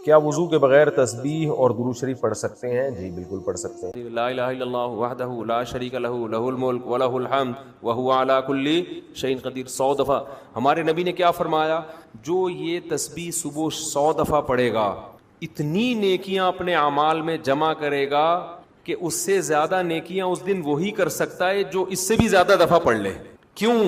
کیا وضو کے بغیر تسبیح اور درود شریف پڑھ سکتے ہیں؟ جی بالکل پڑھ سکتے ہیں. لا الہ الا اللہ وحدہ لا شریک لہ لہ الملک ولہ الحمد وہو علی کل شیء قدیر 100 دفعہ. ہمارے نبی نے کیا فرمایا؟ جو یہ تسبیح صبح 100 دفعہ پڑھے گا اتنی نیکیاں اپنے اعمال میں جمع کرے گا کہ اس سے زیادہ نیکیاں اس دن وہی کر سکتا ہے جو اس سے بھی زیادہ دفعہ پڑھ لے. کیوں؟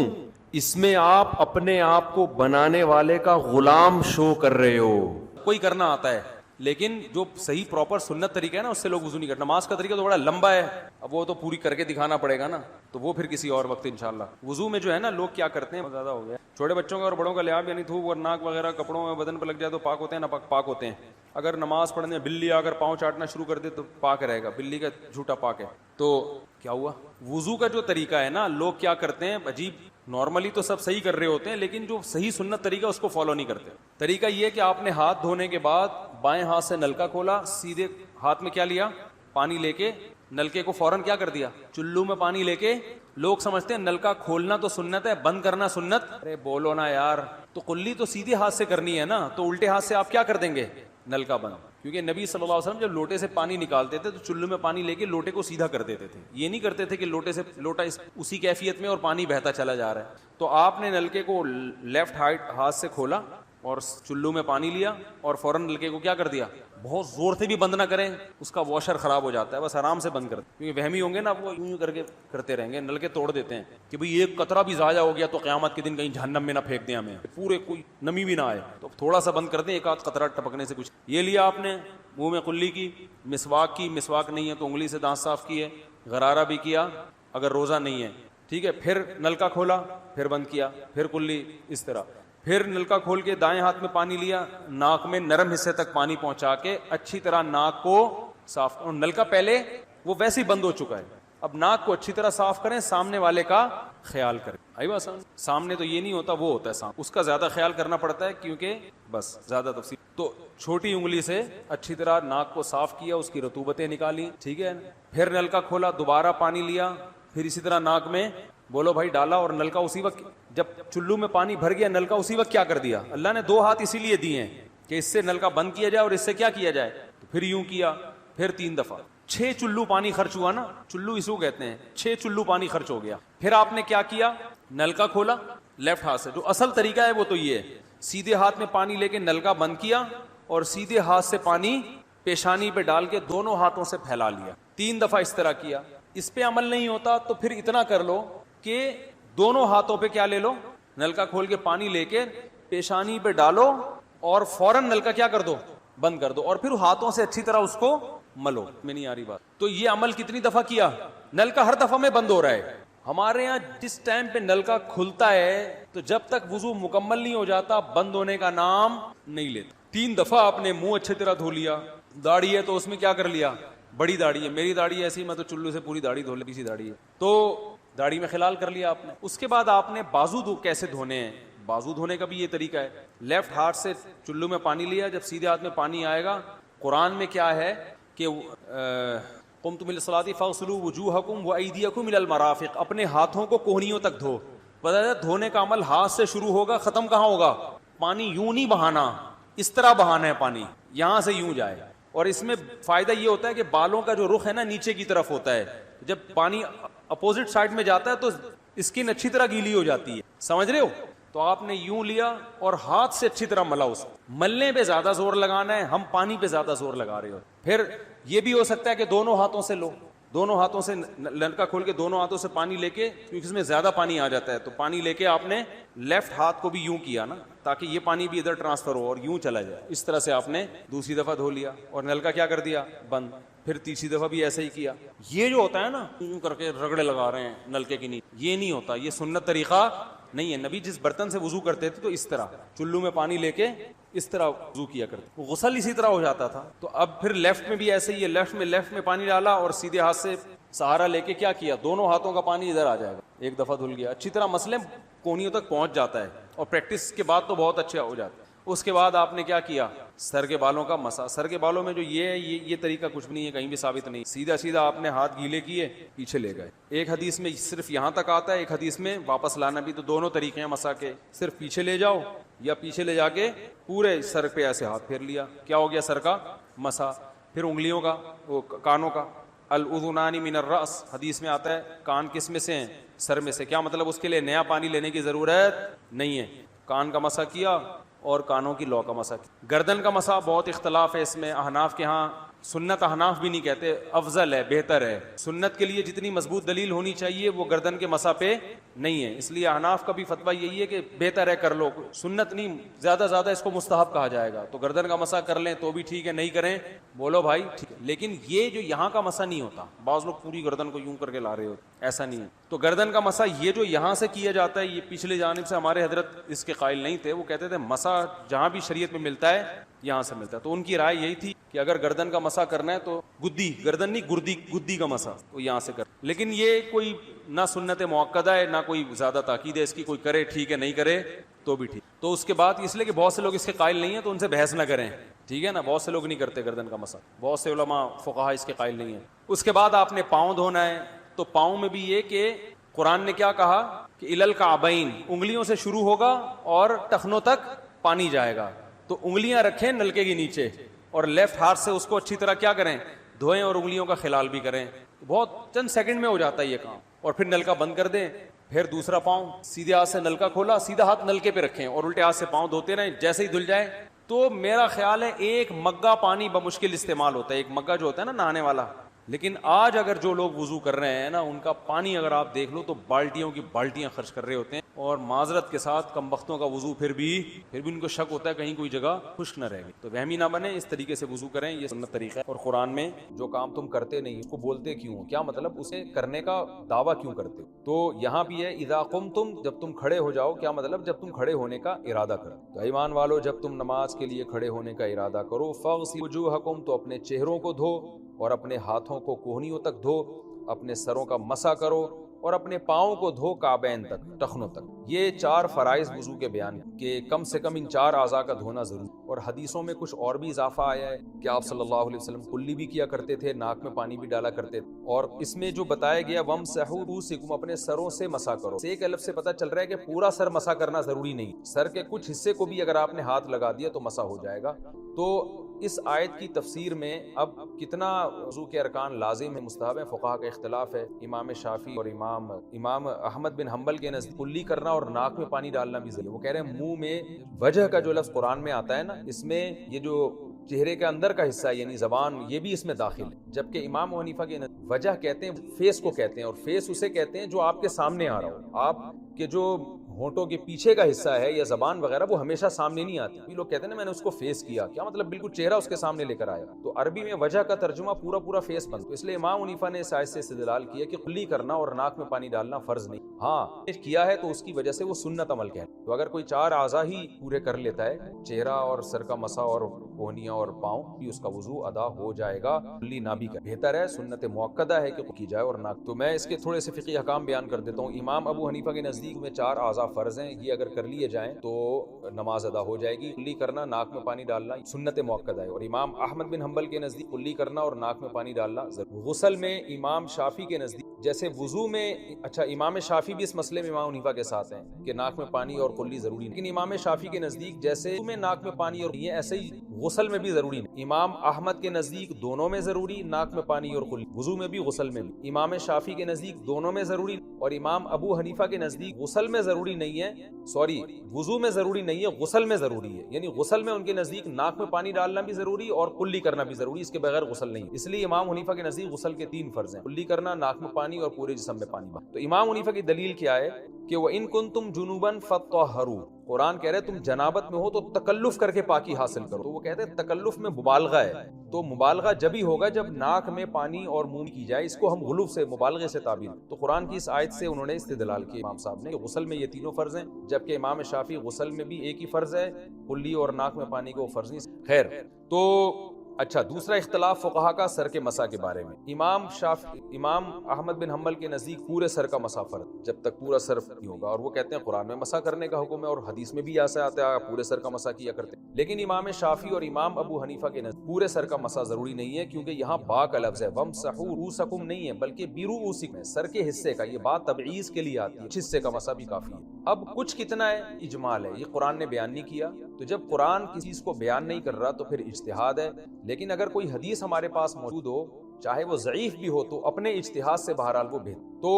اس میں آپ اپنے آپ کو بنانے والے کا غلام شو کر رہے ہو. کوئی کرنا آتا ہے لیکن جو صحیح پراپر سنت طریقہ ہے نا اس سے لوگ وضو نہیں کرتے. نماز کا طریقہ تو بڑا لمبا ہے, اب وہ تو پوری کر کے دکھانا پڑے گا نا, تو وہ پھر کسی اور وقت انشاءاللہ. وضو میں جو ہے نا لوگ کیا کرتے ہیں, زیادہ ہو گیا چھوٹے بچوں کا اور بڑوں کا لحاظ, یعنی تھوک اور ناک وغیرہ کپڑوں میں بدن پہ لگ جائے تو پاک ہوتے ہیں, نہ پاک ہوتے ہیں. اگر نماز پڑھنے بلی اگر پاؤں چاٹنا شروع کر دے تو پاک رہے گا, بلی کا جھوٹا پاک ہے. تو کیا ہوا؟ وضو کا جو طریقہ ہے نا لوگ کیا کرتے ہیں عجیب, نارملی تو سب صحیح کر رہے ہوتے ہیں لیکن جو صحیح سنت طریقہ اس کو فالو نہیں کرتے. طریقہ یہ ہے کہ آپ نے ہاتھ دھونے کے بعد بائیں ہاتھ سے نلکا کھولا, سیدھے ہاتھ میں کیا لیا, پانی لے کے نلکے کو فوراً کیا کر دیا, چلو میں پانی لے کے. لوگ سمجھتے ہیں نلکا کھولنا تو سنت ہے, بند کرنا سنت. ارے بولو نا یار, تو کلی تو سیدھے ہاتھ سے کرنی ہے نا, تو الٹے ہاتھ سے آپ کیا کر دیں گے, نلکا بند. کیونکہ نبی صلی اللہ علیہ وسلم جب لوٹے سے پانی نکالتے تھے تو چلو میں پانی لے کے لوٹے کو سیدھا کر دیتے تھے. یہ نہیں کرتے تھے کہ لوٹے سے لوٹا اسی کیفیت میں اور پانی بہتا چلا جا رہا ہے. تو آپ نے نلکے کو لیفٹ ہاتھ سے کھولا اور چلو میں پانی لیا اور فوراً نلکے کو کیا کر دیا, بہت زور سے بھی بند نہ کریں, اس کا واشر خراب ہو جاتا ہے, بس آرام سے بند کر دیں. کیونکہ وہمی ہوں گے نا, وہ یوں کر کے کرتے رہیں گے, نلکے توڑ دیتے ہیں کہ بھئی ایک قطرہ بھی ضائع ہو گیا تو قیامت کے دن کہیں جہنم میں نہ پھینک دیں ہمیں, پورے کوئی نمی بھی نہ آئے. تو تھوڑا سا بند کر دیں, ایک آدھ قطرہ ٹپکنے سے کچھ. یہ لیا آپ نے, منہ میں کلی کی, مسواک کی, مسواک نہیں ہے تو انگلی سے دانت صاف کیے, غرارہ بھی کیا اگر روزہ نہیں ہے, ٹھیک ہے. پھر نلکا کھولا, پھر بند کیا, پھر کلی, اس طرح. پھر نلکا کھول کے دائیں ہاتھ میں پانی لیا, ناک میں نرم حصے تک پانی پہنچا کے اچھی طرح ناک کو صاف. اور نلکا پہلے وہ ویسے ہی بند ہو چکا ہے, اب ناک کو اچھی طرح صاف کریں, سامنے والے کا خیال کریں. آئی بات سمجھ؟ سامنے تو یہ نہیں ہوتا, وہ ہوتا ہے سامنے, اس کا زیادہ خیال کرنا پڑتا ہے کیونکہ بس زیادہ تفصیل. تو چھوٹی انگلی سے اچھی طرح ناک کو صاف کیا, اس کی رطوبتیں نکالی, ٹھیک ہے. پھر نلکا کھولا, دوبارہ پانی لیا, پھر اسی طرح ناک میں بولو بھائی ڈالا, اور نلکا اسی وقت جب چلو میں پانی بھر گیا نلکا اسی وقت کیا کر دیا. اللہ نے 2 ہاتھ اسی لیے دیے ہیں کہ اس سے نلکا بند کیا جائے اور اس سے کیا کیا جائے. تو پھر یوں کیا, پھر 3 دفعہ, 6 چلو پانی خرچ ہوا نا, چلو اس کو کہتے ہیں, 6 چلو پانی خرچ ہو گیا. پھر آپ نے کیا کیا, نلکا کھولا لیفٹ ہاتھ سے, جو اصل طریقہ ہے وہ تو یہ ہے, سیدھے ہاتھ میں پانی لے کے نلکا بند کیا اور سیدھے ہاتھ سے پانی پیشانی پہ ڈال کے دونوں ہاتھوں سے پھیلا لیا. 3 دفعہ اس طرح کیا. اس پہ عمل نہیں ہوتا تو پھر اتنا کر لو کہ دونوں ہاتھوں پہ کیا لے لو, نلکا کھول کے پانی لے کے پیشانی پہ ڈالو اور فوراً نلکا کیا کر دو, بند کر دو, اور پھر ہاتھوں سے اچھی طرح اس کو ملو. میں نہیں آ رہی بات؟ تو یہ عمل کتنی دفعہ کیا, نلکا ہر دفعہ میں بند ہو رہا ہے. ہمارے یہاں جس ٹائم پہ نلکا کھلتا ہے تو جب تک وضو مکمل نہیں ہو جاتا بند ہونے کا نام نہیں لیتا. 3 دفعہ آپ نے منہ اچھی طرح دھو لیا. داڑھی ہے تو اس میں کیا کر لیا, بڑی داڑھی ہے, میری داڑھی ایسی, میں تو چلو سے پوری داڑھی دھو لی, سی داڑھی ہے تو داڑھی میں خلال کر لیا آپ نے. اس کے بعد آپ نے بازو کیسے دھونے ہیں, بازو دھونے کا بھی یہ طریقہ ہے. لیفٹ ہاتھ سے چلو میں پانی لیا, جب سیدھے ہاتھ میں پانی آئے گا, قرآن میں کیا ہے کہ قمتم الی الصلاۃ فاغسلوا وجوہکم وایدیکم الی المرافق, اپنے ہاتھوں کو کوہنیوں تک دھو. پتہ ہے دھونے کا عمل ہاتھ سے شروع ہوگا, ختم کہاں ہوگا, پانی یوں نہیں بہانا, اس طرح بہانا ہے پانی, یہاں سے یوں جائے. اور اس میں فائدہ یہ ہوتا ہے کہ بالوں کا جو رخ ہے نا نیچے کی طرف ہوتا ہے, جب پانی اپوزٹ سائڈ میں جاتا ہے تو اسکن اچھی طرح گیلی ہو جاتی ہے, سمجھ رہے ہو. تو آپ نے یوں لیا اور ہاتھ سے اچھی طرح ملا. اس ملنے پہ زیادہ زور لگانا ہے, ہم پانی پہ زیادہ زور لگا رہے ہو. پھر یہ بھی ہو سکتا ہے کہ دونوں ہاتھوں سے لو, دونوں ہاتھوں سے نلکا کھول کے دونوں ہاتھوں سے پانی لے کے, کیونکہ اس میں زیادہ پانی آ جاتا ہے, تو پانی لے کے آپ نے لیفٹ ہاتھ کو بھی یوں کیا نا تاکہ یہ پانی بھی ادھر ٹرانسفر ہو اور یوں چلا جائے. اس طرح سے آپ نے دوسری دفعہ دھو لیا اور نلکا کیا کر دیا, بند. پھر تیسری دفعہ بھی ایسا ہی کیا. یہ جو ہوتا ہے نا یوں کر کے رگڑے لگا رہے ہیں نلکے کی نیچے, یہ نہیں ہوتا, یہ سنت طریقہ نہیں ہے. نبی جس برتن سے وضو کرتے تھے تو اس طرح چلو میں پانی لے کے اس طرح وضو کیا کرتے, غسل اسی طرح ہو جاتا تھا. تو اب پھر لیفٹ میں بھی ایسے ہی ہے, لیفٹ میں پانی ڈالا اور سیدھے ہاتھ سے سہارا لے کے کیا کیا, دونوں ہاتھوں کا پانی ادھر آ جائے گا, ایک دفعہ دھل گیا. اچھی طرح مسئلے کونیوں تک پہنچ جاتا ہے, اور پریکٹس کے بعد تو بہت اچھا ہو جاتا ہے. اس کے بعد آپ نے کیا کیا؟ سر کے بالوں کا مسا. سر کے بالوں میں جو یہ طریقہ کچھ بھی نہیں ہے, کہیں بھی ثابت نہیں. سیدھا سیدھا آپ نے ہاتھ گیلے کیے, پیچھے لے گئے. ایک حدیث میں صرف یہاں تک آتا ہے, ایک حدیث میں واپس لانا بھی. تو دونوں طریقے ہیں مسا کے, صرف پیچھے لے جاؤ یا پیچھے لے جا کے پورے سر پہ ایسے ہاتھ پھیر لیا, کیا ہو گیا سر کا مسا. پھر انگلیوں کا, وہ کانوں کا. الاذنان من الراس, حدیث میں آتا ہے کان کس میں سے ہیں؟ سر میں سے. کیا مطلب اس کے لیے نیا پانی لینے کی ضرورت نہیں ہے. کان کا مسا کیا اور کانوں کی لو کا مسا کیا. گردن کا مسا بہت اختلاف ہے اس میں. احناف کے ہاں سنت, احناف بھی نہیں کہتے, افضل ہے, بہتر ہے. سنت کے لیے جتنی مضبوط دلیل ہونی چاہیے وہ گردن کے مسا پہ نہیں ہے, اس لیے احناف کا بھی فتویٰ یہی ہے کہ بہتر ہے کر لو, سنت نہیں, زیادہ زیادہ اس کو مستحب کہا جائے گا. تو گردن کا مسا کر لیں تو بھی ٹھیک ہے, نہیں کریں بولو بھائی ٹھیک ہے. لیکن یہ جو یہاں کا مسا نہیں ہوتا, بعض لوگ پوری گردن کو یوں کر کے لا رہے ہوتے, ایسا نہیں ہے. تو گردن کا مسا یہ جو یہاں سے کیا جاتا ہے, یہ پچھلے جانب سے ہمارے حضرت اس کے قائل نہیں تھے. وہ کہتے تھے مسا جہاں بھی شریعت میں ملتا ہے یہاں سے ملتا ہے. تو ان کی رائے یہی تھی کہ اگر گردن کا مسا کرنا ہے تو گدی, گردن نہیں گدی کا مسا, تو یہاں سے کر. لیکن یہ کوئی نہ سنت موقدہ ہے نہ کوئی زیادہ تاکید ہے اس کی, کوئی کرے ٹھیک ہے, نہیں کرے تو بھی ٹھیک. تو اس کے بعد اس لیے کہ بہت سے لوگ اس کے قائل نہیں ہیں تو ان سے بحث نہ کریں, ٹھیک ہے نا. بہت سے لوگ نہیں کرتے گردن کا مسا, بہت سے علماء فقہا اس کے قائل نہیں ہیں. اس کے بعد آپ نے پاؤں دھونا ہے. تو پاؤں میں بھی یہ کہ قرآن نے کیا کہا کہ الل کعبین, انگلیوں سے شروع ہوگا اور ٹخنوں تک پانی جائے گا. تو انگلیاں رکھیں نلکے کے نیچے اور لیفٹ ہاتھ سے اس کو اچھی طرح کیا کریں, دھوئیں, اور انگلیوں کا خلال بھی کریں. بہت چند سیکنڈ میں ہو جاتا ہے یہ کام. اور پھر نلکا بند کر دیں. پھر دوسرا پاؤں سیدھے ہاتھ سے نلکا کھولا, سیدھا ہاتھ نلکے پہ رکھیں اور الٹے ہاتھ سے پاؤں دھوتے رہیں. جیسے ہی دھل جائے تو میرا خیال ہے ایک مگا پانی بمشکل استعمال ہوتا ہے, ایک مگا جو ہوتا ہے نا نہانے والا. لیکن آج اگر جو لوگ وضو کر رہے ہیں نا, ان کا پانی اگر آپ دیکھ لو تو بالٹیوں کی بالٹیاں خرچ کر رہے ہوتے ہیں. اور معذرت کے ساتھ کم بختوں کا وضو پھر بھی ان کو شک ہوتا ہے کہیں کوئی جگہ خشک نہ رہ گئی. تو وہمی نہ بنے, اس طریقے سے وضو کریں, یہ سنت طریقہ ہے. اور قرآن میں جو کام تم کرتے نہیں اس کو بولتے کیوں ہو, کیا مطلب اسے کرنے کا دعویٰ کیوں کرتے ہو. تو یہاں بھی ہے اذا قمتم, جب تم کھڑے ہو جاؤ, کیا مطلب جب تم کھڑے ہونے کا ارادہ کرو. تو ایمان والو جب تم نماز کے لیے کھڑے ہونے کا ارادہ کرو, فاغسلوا وجوہکم, تو اپنے چہروں کو دھو اور اپنے ہاتھوں کو کوہنیوں تک دھو, اپنے سروں کا مسا کرو اور اپنے پاؤں کو دھو کعبین تک, ٹخنوں تک. یہ 4 فرائض وضو کے بیان کہ کم سے کم ان 4 اعضاء کا دھونا ضرور. اور حدیثوں میں کچھ اور بھی اضافہ آیا ہے کہ آپ صلی اللہ علیہ وسلم کلی بھی کیا کرتے تھے, ناک میں پانی بھی ڈالا کرتے تھے. اور اس میں جو بتایا گیا وَامْسَحُوا رُؤُوسَکُم, اپنے سروں سے مسا کرو. ایک الف سے پتہ چل رہا ہے کہ پورا سر مسا کرنا ضروری نہیں, سر کے کچھ حصے کو بھی اگر آپ نے ہاتھ لگا دیا تو مسا ہو جائے گا. تو اس آیت کی تفسیر میں اب کتنا وضو کے ارکان لازم ہے, مستحب ہے, فقہا کا اختلاف ہے. امام شافعی اور امام احمد بن حنبل کے نزدیک کلی کرنا اور ناک میں پانی ڈالنا بھی ضروری ہے. وہ کہہ رہے ہیں منہ میں وجہ کا جو لفظ قرآن میں آتا ہے نا, اس میں یہ جو چہرے کے اندر کا حصہ یعنی زبان, یہ بھی اس میں داخل ہے. جبکہ امام ابو حنیفہ کے وجہ کہتے ہیں فیس کو کہتے ہیں, اور فیس اسے کہتے ہیں جو آپ کے سامنے آ رہا ہو. آپ کے جو ہونٹوں کے پیچھے کا حصہ ہے یا زبان وغیرہ وہ ہمیشہ سامنے نہیں آتی. لوگ کہتے ہیں نا میں نے اس کو فیس کیا, کیا مطلب بالکل چہرہ اس کے سامنے لے کر آیا. تو عربی میں وجہ کا ترجمہ پورا فیس بن. تو اس لیے امام حنیفہ نے اس آیت سے استدلال کیا کہ کلی کرنا اور ناک میں پانی ڈالنا فرض نہیں, ہاں کیا ہے تو اس کی وجہ سے وہ سنت عمل کہتے ہیں. تو اگر کوئی 4 اعضاء ہی پورے کر لیتا ہے, چہرہ اور سر کا مسا اور کوہنیاں اور پاؤں, بھی اس کا وضو ادا ہو جائے گا. کلی نہ بھی کر, بہتر ہے, سنت موقدہ ہے کہ کی جائے اور ناک. تو میں اس کے تھوڑے سے فقہی احکام بیان کر دیتا ہوں. امام ابو حنیفہ کے نزدیک میں 4 اعضاء فرض ہیں, یہ اگر کر لیے جائیں تو نماز ادا ہو جائے گی. کلی کرنا, ناک میں پانی ڈالنا سنت موقدہ ہے. اور امام احمد بن حنبل کے نزدیک کلی کرنا اور ناک میں پانی ڈالنا ضرور. غسل میں امام شافعی کے نزدیک جیسے وضو میں, اچھا امام شافعی بھی اس مسئلے میں امام حنیفہ کے ساتھ ہیں کہ ناک میں پانی اور کلی ضروری نہیں, لیکن امام شافعی کے نزدیک جیسے وضو میں ناک میں پانی اور یہ ایسے ہی غسل میں بھی ضروری نہیں. امام احمد کے نزدیک دونوں میں ضروری, ناک میں پانی اور کلی, وضو میں بھی غسل میں بھی. امام شافعی کے نزدیک دونوں میں ضروری, اور امام ابو حنیفہ کے نزدیک غسل میں ضروری نہیں ہے, وضو میں ضروری نہیں ہے, غسل میں ضروری ہے. یعنی غسل میں ان کے نزدیک ناک میں پانی ڈالنا بھی ضروری اور کلی کرنا بھی ضروری, اس کے بغیر غسل نہیں. اس لیے امام حنیفہ کے نزدیک غسل کے 3 فرض ہیں, کلی کرنا, ناک میں پانی اور پورے جسم میں پانی. تو امام حنیفہ کی دلیل کیا ہے کہ وَإِن كُنتُمْ جُنُوبًا فَطَّهَّرُوا, قرآن کہہ رہے تم جنابت میں ہو تو تکلف کر کے پاکی حاصل کرو. تو وہ کہتے ہیں تکلف میں مبالغہ ہے, تو مبالغہ جب ہی ہوگا جب ناک میں پانی اور منہ کی جائے, اس کو ہم غلو سے, مبالغے سے تعبیر. تو قرآن کی اس آیت سے انہوں نے استدلال کیا امام صاحب نے کہ غسل میں یہ تینوں فرض ہیں, جبکہ امام شافعی غسل میں بھی ایک ہی فرض ہے, کلی اور ناک میں پانی کو فرض نہیں. خیر, تو اچھا، دوسرا اختلاف فقہا کا سر کے مسح کے بارے میں. امام احمد بن حنبل کے نزدیک پورے سر کا مسح فرض جب تک پورا سر نہیں ہوگا، اور وہ کہتے ہیں قرآن میں مسح کرنے کا حکم ہے اور حدیث میں بھی ایسا آتا ہے پورے سر کا مسح کیا کرتے ہیں. لیکن امام شافعی اور امام ابو حنیفہ کے نزدیک پورے سر کا مسح ضروری نہیں ہے، کیونکہ یہاں با کا لفظ ہے، وَامْسَحُوا رُؤُوسَكُمْ نہیں ہے بلکہ بِرُؤُوسِكُم ہے، سر کے حصے کا. یہ بات تبعیض کے لیے آتی ہے، کچھ حصے کا مسح بھی کافی ہے. اب کچھ کتنا ہے اجمال ہے، یہ قرآن نے بیان نہیں کیا. تو جب قرآن کسی چیز کو بیان نہیں کر رہا تو پھر اجتہاد ہے. لیکن اگر کوئی حدیث ہمارے پاس موجود ہو، چاہے وہ ضعیف بھی ہو، تو اپنے اجتہاد سے بہرحال وہ بہتر. تو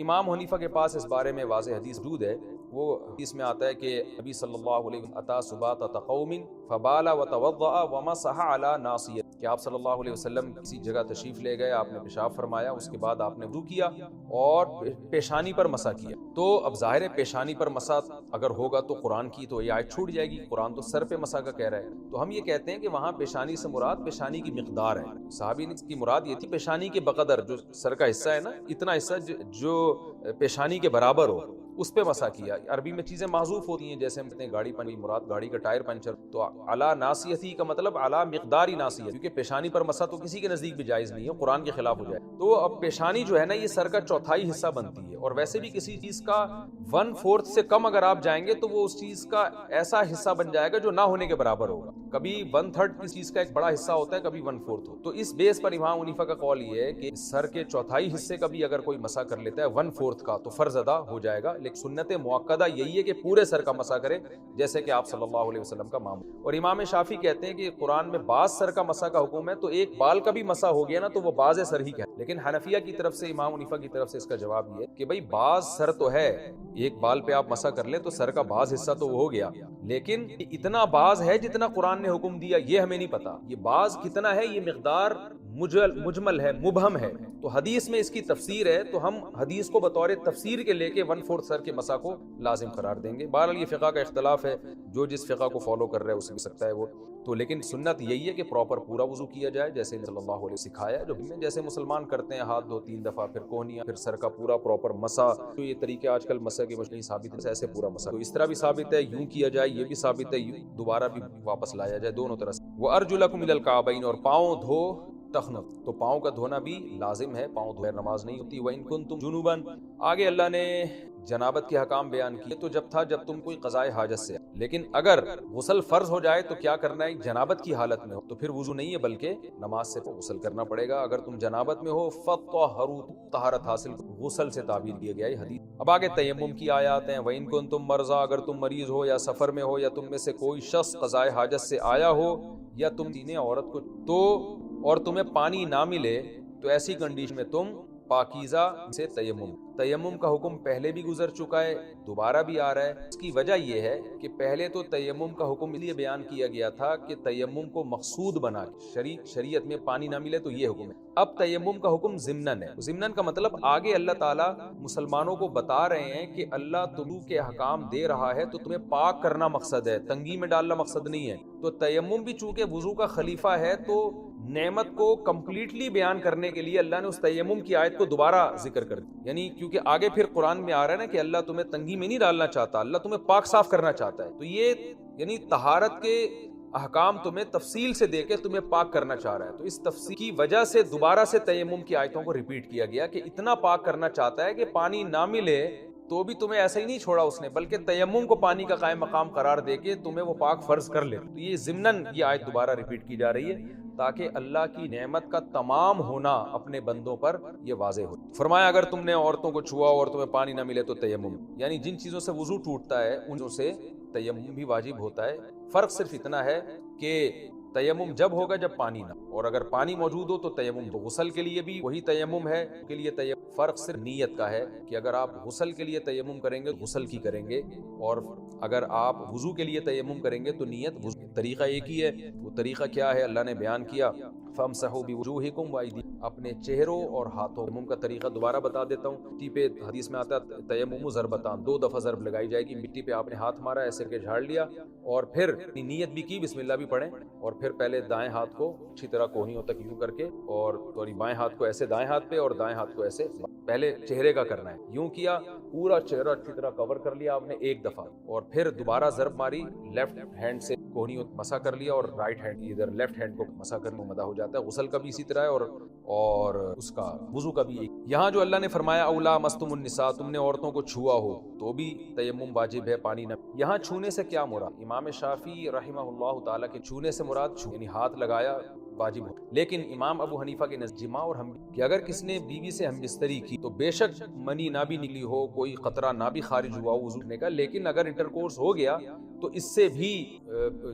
امام حنیفہ کے پاس اس بارے میں واضح حدیث موجود ہے. وہ حدیث میں آتا ہے کہ نبی صلی اللہ علیہ وسلم اتا سباطۃ قوم فبال وتوضأ ومسح علی ناصیہ، کہ آپ صلی اللہ علیہ وسلم کسی جگہ تشریف لے گئے، آپ نے پیشاب فرمایا، اس کے بعد آپ نے وضو کیا اور پیشانی پر مسح کیا. تو اب ظاہر ہے پیشانی پر مسح اگر ہوگا تو قرآن کی تو یہ آیت چھوٹ جائے گی، قرآن تو سر پہ مسح کا کہہ رہا ہے. تو ہم یہ کہتے ہیں کہ وہاں پیشانی سے مراد پیشانی کی مقدار ہے. صحابی کی مراد یہ تھی پیشانی کے بقدر، جو سر کا حصہ ہے نا، اتنا حصہ جو پیشانی کے برابر ہو، اس پہ مسح کیا. عربی میں چیزیں محذوف ہوتی ہیں، جیسے ہم کہتے ہیں گاڑی پنچر، مراد گاڑی کا ٹائر پنچر، تو علی ناصیتی کا مطلب علی مقداری ناصیہ، کیونکہ پیشانی پر مسح تو کسی کے نزدیک بھی جائز نہیں ہے، قرآن کے خلاف ہو جائے. تو اب پیشانی جو ہے نا، یہ سر کا چوتھائی حصہ بنتی ہے، اور ویسے بھی کسی چیز کا 1/4 سے کم اگر آپ جائیں گے تو وہ اس چیز کا ایسا حصہ بن جائے گا جو نہ ہونے کے برابر ہوگا. کبھی 1/3 کسی چیز کا ایک بڑا حصہ ہوتا ہے، کبھی 1/4 ہو. تو اس بیس پر امام حنیفہ کا قول یہ ہے کہ سر کے چوتھائی حصے کا بھی اگر کوئی مسح کر لیتا ہے 1/4 کا، تو فرض ادا ہو جائے گا. لیکن سنت مؤکدہ یہی ہے کہ پورے سر کا مسح کرے، جیسے کہ آپ صلی اللہ علیہ وسلم کا معمول. اور امام شافعی کہتے ہیں کہ قرآن میں بعض سر کا مسح کا حکم ہے، تو ایک بال کا بھی مسح ہو گیا نا تو وہ باز سر ہی کہتے. لیکن حنفیہ کی طرف سے، امام حنیفہ کی طرف سے اس کا جواب یہ ہے کہ بھائی بعض سر تو ہے، ایک بال پہ آپ مسح کر لیں تو سر کا بعض حصہ تو ہو گیا، لیکن اتنا بعض ہے جتنا قرآن نے حکم دیا یہ ہمیں نہیں پتا. یہ بعض کتنا ہے، یہ مقدار مجمل ہے، مبہم ہے. تو حدیث میں اس کی تفسیر ہے، تو ہم حدیث کو بطور تفسیر کے لے کے 1/4 سر کے مسح کو لازم قرار دیں گے. بہرحال یہ فقہ کا اختلاف ہے، جو جس فقہ کو فالو کر رہا ہے اسے بھی سکتا ہے وہ تو. لیکن سنت یہی ہے کہ پراپر پورا وضو کیا جائے، جیسے صلی اللہ علیہ وسلم سکھایا، جو جیسے مسلمان کرتے ہیں، ہاتھ دھو 3 دفعہ، پھر کوہنیاں، پھر سر کا پورا پراپر مسح. تو یہ طریقے آج کل مسح کے مشکل ثابت ہے، ایسے پورا مسح تو اس طرح بھی ثابت ہے، یوں کیا جائے یہ بھی ثابت ہے، دوبارہ بھی واپس لایا جائے، دونوں طرح سے. وَأَرْجُلَكُمْ إِلَى الْكَعْبَيْنِ، اور پاؤں دھو تخنوں، تو پاؤں کا دھونا بھی لازم ہے، پاؤں دھوئے نماز نہیں ہوتی. وَإِن كُنتُمْ جُنُوبًا، آگے اللہ نے جنابت کے حکام بیان کیے، تو جب تم کوئی قضاء حاجت سے. لیکن اگر غسل فرض ہو جائے تو کیا کرنا ہے؟ جنابت کی حالت میں ہو تو پھر وضو نہیں ہے بلکہ نماز سے غسل کرنا پڑے گا. اگر تم جنابت میں ہو فَطَّهَّرُوا، طہارت حاصل، غسل سے تعبیر کیا گیا ہے حدیث. اب آگے تیمم کی آیات ہیں. وَإِن كُنتُم مَرْضَىٰ، اگر تم مریض ہو یا سفر میں ہو، یا تم میں سے کوئی شخص قضاء حاجت سے آیا ہو، یا تم کسی عورت کو تو اور تمہیں پانی نہ ملے، تو ایسی کنڈیشن میں تم پاکیزہ سے تیمم کا حکم پہلے بھی گزر چکا ہے، دوبارہ بھی آ رہا ہے. اس کی وجہ یہ ہے کہ پہلے تو تیمم کا حکم اس لیے بیان کیا گیا تھا کہ تیمم کو مقصود بنا کے، شریعت میں پانی نہ ملے تو یہ حکم ہے. اب تیمم کا حکم ضمناً ہے. ضمناً کا مطلب آگے اللہ تعالیٰ مسلمانوں کو بتا رہے ہیں کہ اللہ تم کے احکام دے رہا ہے تو تمہیں پاک کرنا مقصد ہے، تنگی میں ڈالنا مقصد نہیں ہے. تو تیمم بھی چونکہ وضو کا خلیفہ ہے، تو نعمت کو کمپلیٹلی بیان کرنے کے لیے اللہ نے اس تیمم کی آیت کو دوبارہ ذکر کر دیا. یعنی کیونکہ آگے پھر قرآن میں آ رہا ہے نا کہ اللہ تمہیں تنگی میں نہیں ڈالنا چاہتا، اللہ تمہیں پاک صاف کرنا چاہتا ہے. تو یہ یعنی طہارت کے احکام تمہیں تفصیل سے دے کے تمہیں پاک کرنا چاہ رہا ہے. تو اس تفصیل کی وجہ سے دوبارہ سے تیمم کی آیتوں کو ریپیٹ کیا گیا کہ اتنا پاک کرنا چاہتا ہے کہ پانی نہ ملے تو بھی تمہیں ایسا ہی نہیں چھوڑا اس نے، بلکہ تیمم کو پانی کا قائم مقام قرار دے کے تمہیں وہ پاک فرض کر لے. تو یہ ضمناً یہ آیت دوبارہ ریپیٹ کی جا رہی ہے تاکہ اللہ کی نعمت کا تمام ہونا اپنے بندوں پر یہ واضح ہو. فرمایا اگر تم نے عورتوں کو چھوا اور تمہیں پانی نہ ملے تو تیمم، یعنی جن چیزوں سے وضو ٹوٹتا ہے ان سے تیمم بھی واجب ہوتا ہے. فرق صرف اتنا ہے کہ تیمم جب ہوگا جب پانی نہ، اور اگر پانی موجود ہو تو تیمم. تو غسل کے لیے بھی وہی تیمم ہے کے لیے تیمم. فرق صرف نیت کا ہے کہ اگر آپ غسل کے لیے تیمم کریں گے غسل کی کریں گے، اور اگر آپ وضو کے لیے تیمم کریں گے تو نیت وضو. طریقہ ایک ہی ہے. وہ طریقہ کیا ہے اللہ نے بیان کیا، فَامْسَحُوا بِوُجُوهِكُمْ وَأَيْدِيكُمْ، اپنے چہروں اور ہاتھوں. تیمم کا طریقہ دوبارہ بتا دیتا ہوں. مٹی پہ حدیث میں آتا ہے تیمم ضربتان، 2 دفعہ ضرب لگائی جائے گی. مٹی پہ آپ نے ہاتھ مارا، ایسے کہ جھاڑ لیا، اور پھر نیت بھی کی، بسم اللہ بھی پڑھیں، اور پھر پہلے دائیں ہاتھ کو اچھی طرح کوہنیوں تک یوں کر کے، اور بائیں ہاتھ کو ایسے دائیں ہاتھ پہ اور دائیں ہاتھ کو ایسے. پہلے چہرے کا کرنا ہے، یوں کیا، پورا چہرہ اچھی طرح کور کر لیا آپ نے 1 دفعہ، اور پھر دوبارہ ضرب ماری لیفٹ ہینڈ سے کوہنی مسا کر لیا اور رائٹ ہینڈ ادھر لیفٹ ہینڈ کو مسا کر لیا، مدا ہو جاتا ہے۔ غسل کا بھی اسی طرح ہے اور اس کا وضو کا بھی۔ یہاں جو اللہ نے فرمایا اولا مستم النساء، تم نے عورتوں کو چھوا ہو تو بھی تیمم واجب ہے، پانی نہ۔ یہاں چھونے سے کیا مراد؟ امام شافعی رحمہ اللہ تعالیٰ کے چھونے سے مراد یعنی ہاتھ لگایا واجب ہو، لیکن امام ابو حنیفہ کے نزدیک جماع اور ہم کہ اگر کس نے بیوی سے ہم بستری کی تو بے شک منی نہ بھی نکلی ہو، کوئی قطرہ نہ بھی خارج ہوا ہو وضو کرنے کا، لیکن اگر انٹرکورس ہو گیا تو اس سے بھی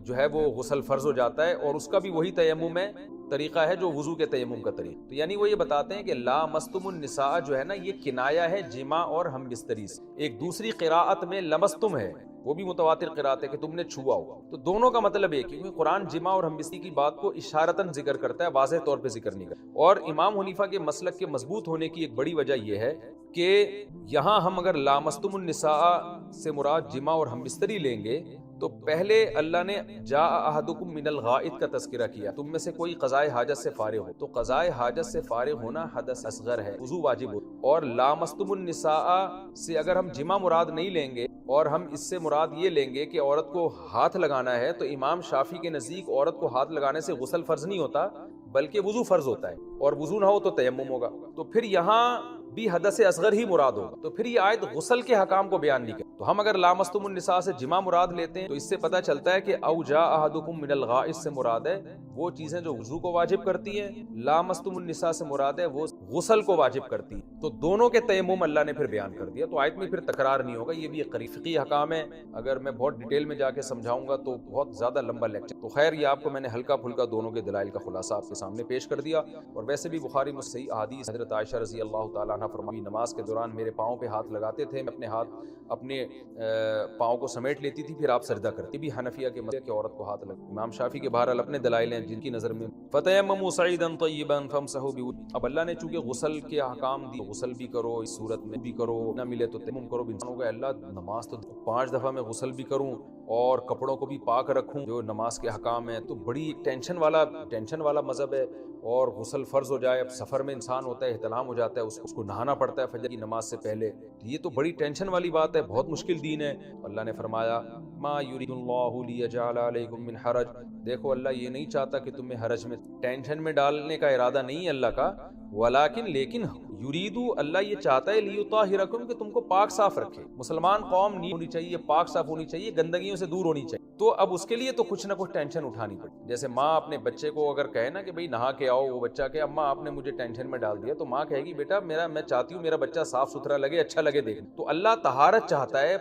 جو ہے وہ غسل فرض ہو جاتا ہے، اور اس کا بھی وہی تیمم ہے، طریقہ ہے جو وضو کے تیمم کا طریقہ۔ تو یعنی وہ یہ بتاتے ہیں کہ لا مستم النساء جو ہے نا، یہ کنایا ہے جماع اور ہم بستری سے۔ ایک دوسری قراءت میں لمستم ہے، وہ بھی متواتر قرات ہے کہ تم نے چھوا ہو۔ تو دونوں کا مطلب ایک ہے، قرآن جماع اور ہم بستری کی بات کو اشارتاً ذکر کرتا ہے، واضح طور پہ ذکر نہیں کرتا۔ اور امام حنیفہ کے مسلک کے مضبوط ہونے کی ایک بڑی وجہ یہ ہے کہ یہاں ہم اگر لامستم النساء سے مراد جماع اور ہم بستری لیں گے تو پہلے اللہ نے جاء احدکم من الغائط کا تذکرہ کیا، تم میں سے کوئی قضائے حاجت سے فارغ ہو، تو قضائے حاجت سے فارغ ہونا حدث اصغر ہے، وضو واجب ہو۔ اور لامستم النساء سے اگر ہم جماع مراد نہیں لیں گے اور ہم اس سے مراد یہ لیں گے کہ عورت کو ہاتھ لگانا ہے، تو امام شافعی کے نزدیک عورت کو ہاتھ لگانے سے غسل فرض نہیں ہوتا بلکہ وضو فرض ہوتا ہے، اور وضو نہ ہو تو تیمم ہوگا۔ تو پھر یہاں بھی حدث اصغر ہی مراد ہوگا، تو پھر یہ آیت غسل کے حکام کو بیان نہیں کرتی۔ تو ہم اگر لامستم النساء سے جماع مراد لیتے ہیں تو اس سے پتہ چلتا ہے کہ او جاء احدکم من الغائط سے مراد ہے وہ چیزیں جو وضو کو واجب کرتی ہیں، لامستم النساء سے مراد ہے وہ غسل کو واجب کرتی ہیں۔ تو دونوں کے تیمم اللہ نے پھر بیان کر دیا، تو آیت میں پھر تکرار نہیں ہوگا۔ یہ بھی ایک فقہی حکام ہے، اگر میں بہت ڈیٹیل میں جا کے سمجھاؤں گا تو بہت زیادہ لمبا لیکچر۔ تو خیر یہ آپ کو میں نے ہلکا پھلکا دونوں کے دلائل کا خلاصہ آپ کے سامنے پیش کر دیا۔ اور ویسے بھی بخاری میں صحیح احادیث، حضرت عائشہ رضی اللہ تعالیٰ عنہ فرمائی نماز کے دوران میرے پاؤں پہ ہاتھ لگاتے تھے، میں اپنے ہاتھ اپنے پاؤں کو سمیٹ لیتی تھی، پھر آپ سجدہ کرتے بھی حنفیہ کے مذہب کہ عورت کو ہاتھ لگ۔ امام شافعی کے بہرحال اپنے دلائل ہیں جن کی نظر میں فتیمموا صعیدا طیبا فامسحوا بوجوہکم۔ اب اللہ نے چونکہ غسل کے احکام دی، غسل بھی کرو، اس صورت میں بھی کرو، نہ ملے تو تیمم کرو۔ انسانوں کا اللہ نماز تو 5 دفعہ میں غسل بھی کروں اور کپڑوں کو بھی پاک رکھوں جو نماز کے احکام ہیں، تو بڑی ٹینشن والا مذہب ہے۔ اور غسل فرض ہو جائے، اب سفر میں انسان ہوتا ہے، احتلام ہو جاتا ہے، اس کو نہانا پڑتا ہے فجر کی نماز سے پہلے، یہ تو بڑی ٹینشن والی بات ہے، بہت مشکل دین ہے۔ اللہ نے فرمایا ما یرید اللہ لیجعل علیکم من حرج، دیکھو اللہ یہ نہیں چاہتا کہ تمہیں حرج میں، ٹینشن میں ڈالنے کا ارادہ نہیں ہے اللہ کا، لیکن یریدو اللہ یہ چاہتا ہے لیطہرکم کہ تم کو پاک صاف رکھے۔ مسلمان قوم نہیں ہونی چاہیے، پاک صاف ہونی چاہیے، گندگیوں سے دور ہونی چاہیے۔ تو اب اس کے لیے تو کچھ نہ کچھ ٹینشن اٹھانی پڑتی، جیسے ماں اپنے بچے کو اگر کہے نا کہ بھئی نہا کے آؤ، وہ بچہ کہ اماں آپ نے مجھے ٹینشن میں ڈال دیا، تو ماں کہے گی بیٹا میں چاہتی ہوں میرا بچہ صاف ستھرا لگے، اچھا لگے دیکھنے۔ تو اللہ طہارت چاہتا ہے،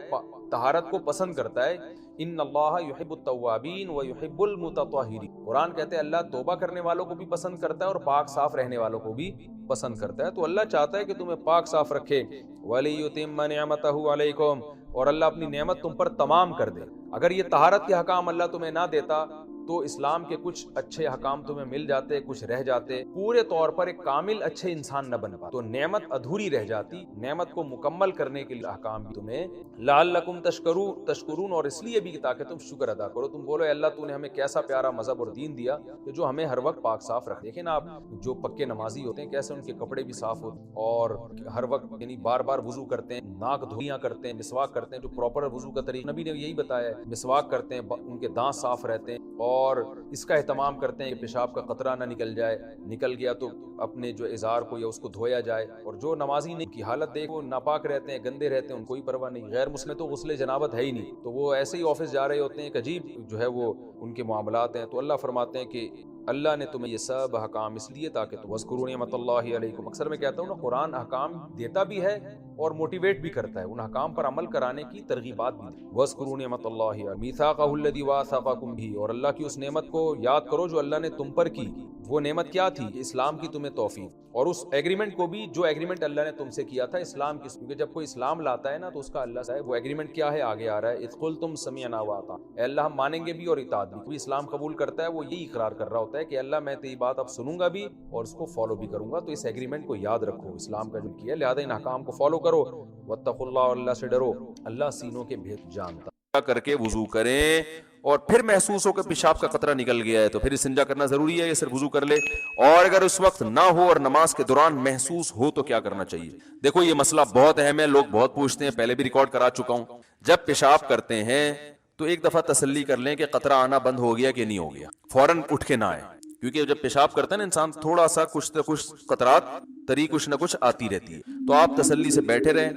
طہارت کو پسند کرتا ہے۔ ان اللہ یحب التوابین ویحب المتطہرین، قرآن کہتے ہیں اللہ توبہ کرنے والوں کو بھی پسند کرتا ہے اور پاک صاف رہنے والوں کو بھی پسند کرتا ہے۔ تو اللہ چاہتا ہے کہ تمہیں پاک صاف رکھے۔ وَلِيُتِمَّ نِعْمَتَهُ عَلَيْكُمْ، اور اللہ اپنی نعمت تم پر تمام کر دے۔ اگر یہ طہارت کے حکام اللہ تمہیں نہ دیتا تو اسلام کے کچھ اچھے حکام تمہیں مل جاتے، کچھ رہ جاتے، پورے طور پر ایک کامل اچھے انسان نہ بن پاتے، تو نعمت ادھوری رہ جاتی۔ نعمت کو مکمل کرنے کے لیے احکام بھی تمہیں لعلکم تشکرون، اور اس لیے بھی تاکہ تم شکر ادا کرو، تم بولو اے اللہ تو نے ہمیں کیسا پیارا مذہب اور دین دیا کہ جو ہمیں ہر وقت پاک صاف رکھے۔ دیکھیں نا آپ جو پکے نمازی ہوتے ہیں کیسے ان کے کپڑے بھی صاف ہوتے ہیں اور ہر وقت یعنی بار بار وضو کرتے ہیں، ناک دھویاں کرتے ہیں، مسواک کرتے ہیں، جو پراپر وضو کا طریقہ نبی نے یہی بتایا ہے، مسواک کرتے ہیں، ان کے دانت صاف رہتے ہیں، اور اس کا اہتمام کرتے ہیں کہ پیشاب کا قطرہ نہ نکل جائے، نکل گیا تو اپنے جو ازار کو یا اس کو دھویا جائے۔ اور جو نمازی نہیں کی حالت دیکھو، ناپاک رہتے ہیں، گندے رہتے ہیں، ان کوئی پرواہ نہیں۔ غیر مسلم تو غسل جنابت ہے ہی نہیں، تو وہ ایسے ہی آفس جا رہے ہوتے ہیں، ایک عجیب جو ہے وہ ان کے معاملات ہیں۔ تو اللہ فرماتے ہیں کہ اللہ نے تمہیں یہ سب احکام اس لیے تاکہ تم واذکروا نعمت اللہ علیکم۔ اکثر میں کہتا ہوں نا، قرآن احکام دیتا بھی ہے اور موٹیویٹ بھی کرتا ہے، ان احکام پر عمل کرانے کی ترغیبات بھی دی۔ واذکروا نعمت اللہ میثاقہ الذی واثقکم بہ، اور اللہ کی اس نعمت کو یاد کرو جو اللہ نے تم پر کی۔ وہ نعمت کیا تھی؟ اسلام کی تمہیں توفیق، اور اس ایگریمنٹ کو بھی جو ایگریمنٹ اللہ نے تم سے کیا تھا اسلام کی، کیونکہ جب کوئی اسلام لاتا ہے نا تو اس کا اللہ سے وہ ایگریمنٹ کیا ہے آگے آ رہا ہے، اذ قلتم سمعنا واطعنا، اے اللہ ہم مانیں گے بھی اور اطاعت بھی۔ کوئی اسلام قبول کرتا ہے وہ یہی اقرار کر رہا ہوتا ہے کہ اللہ میں تیری بات اب سنوں گا بھی اور اس کو فالو بھی کروں گا۔ تو اس ایگریمنٹ کو یاد رکھو، اسلام کا جو کیا ہے، لہذا ان احکام کو فالو کرو۔ واتقوا اللہ، اور اللہ سے ڈرو، اللہ سینوں کے بھید جانتا۔ کر کے وضو کریں، اور پھر محسوس ہو کہ پیشاب کا قطرہ نکل گیا ہے تو پھر استنجا کرنا ضروری ہے یا صرف وضو کر لے؟ اور اگر اس وقت نہ ہو اور نماز کے دوران محسوس ہو تو کیا کرنا چاہیے؟ دیکھو یہ مسئلہ بہت اہم ہے، لوگ بہت پوچھتے ہیں، پہلے بھی ریکارڈ کرا چکا ہوں۔ جب پیشاب کرتے ہیں تو ایک دفعہ تسلی کر لیں کہ قطرہ آنا بند ہو گیا کہ نہیں ہو گیا، فوراً اٹھ کے نہ آئے، کیونکہ جب پیشاب کرتا ہے نا انسان تھوڑا سا کچھ نہ کچھ قطرات تری کچھ نہ کچھ آتی رہتی ہے، تو آپ تسلی سے بیٹھے رہیں،